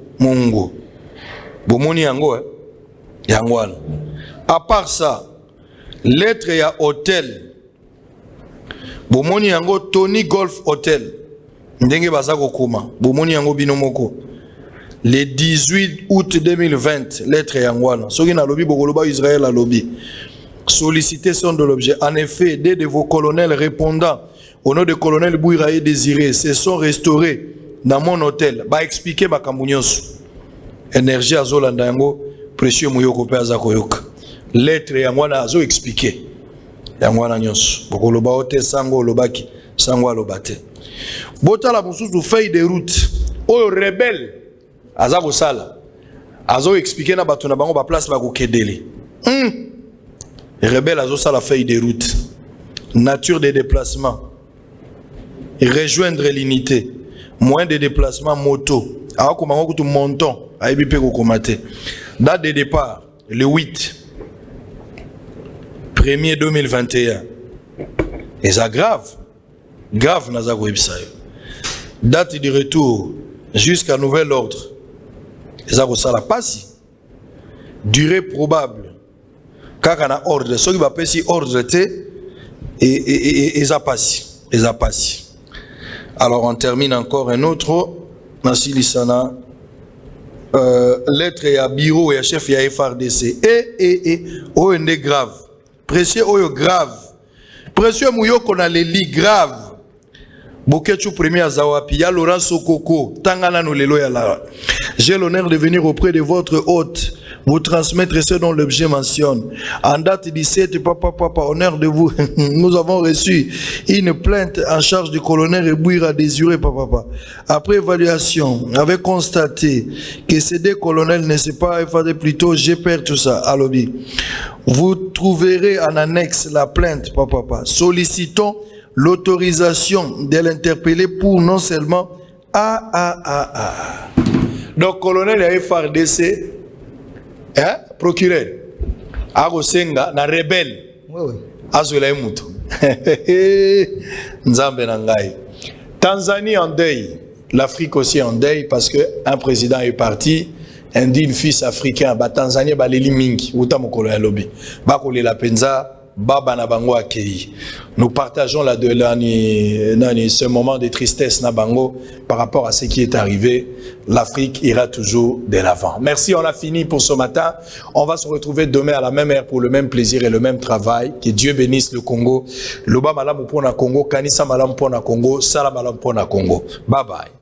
Speaker 1: Bomoni yango, yangwana. À part ça, lettre ya hôtel. Bomoni yango Tony Golf Hotel. Ndenge bazako kuma. Bomoni yango binomoko. Le 18 août 2020, lettre yangwana. Soki na lobby bokoloba Israël a lobby. Sollicitation de l'objet. En effet, deux de vos colonels répondant au nom de colonel Bouira et Désiré se sont restaurés dans mon hôtel. Ba expliquer makambo nyonso. Énergie azolanda yango précieux muyoko pe azakoyoka. Lettre yangwana azo expliquer. Yangwana nyonso. Bokoloba hotel sango lobaki, sango alobate. Bota la mususu feuille de route. Oyo rebelle azako sala. Azo expliquer na bato na bango ba place ba ko kedele. Rebelle a ça la feuille de route. Nature des déplacements. Rejoindre l'unité. Moins de déplacements moto. Alors comment on tout montant. Date de départ, le 8. 1er 2021. Et ça grave. Grave dans la website. Date de retour jusqu'à nouvel ordre. Et ça la passe. Durée probable. Quand on a ordre, ce qui va passer ordre et ça passe. Et ça passe. Alors on termine encore un autre. Nancy Lissana. Lettre à bureau et chef à FRDC. OND grave. Précieux Oyo grave. Précieux Mouyo qu'on a les lits graves. Bokechu premier Azawapi, ya Laurent Sokoko, Tangana no lelo ya la. J'ai l'honneur de venir auprès de votre hôte, vous transmettre ce dont l'objet mentionne. En date 17, papa, honneur de vous, nous avons reçu une plainte en charge du colonel Ebouira Désiré, papa. Après évaluation, avait constaté que ces deux colonels ne s'est pas effacé plutôt, j'ai perdu tout ça, à lobby. Vous trouverez en annexe la plainte, papa. Sollicitons l'autorisation de l'interpeller pour non seulement Donc, colonel de FRDC, procureur, Agosenga, na rebelle, Azoulaï Moutou. Nzambe Nangai. Tanzanie en deuil, l'Afrique aussi en deuil parce qu'un président est parti, un digne fils africain, Tanzanie, Baleli Mingi, Outamokolo Yalobi, Bakole La Penza. Baba na bango akei. Nous partageons ce moment de tristesse na bango par rapport à ce qui est arrivé. L'Afrique ira toujours de l'avant. Merci, on a fini pour ce matin. On va se retrouver demain à la même heure pour le même plaisir et le même travail. Que Dieu bénisse le Congo. Loba malamu pona Congo, kanisa malamu pona Congo, sala malamu pona Congo. Bye bye.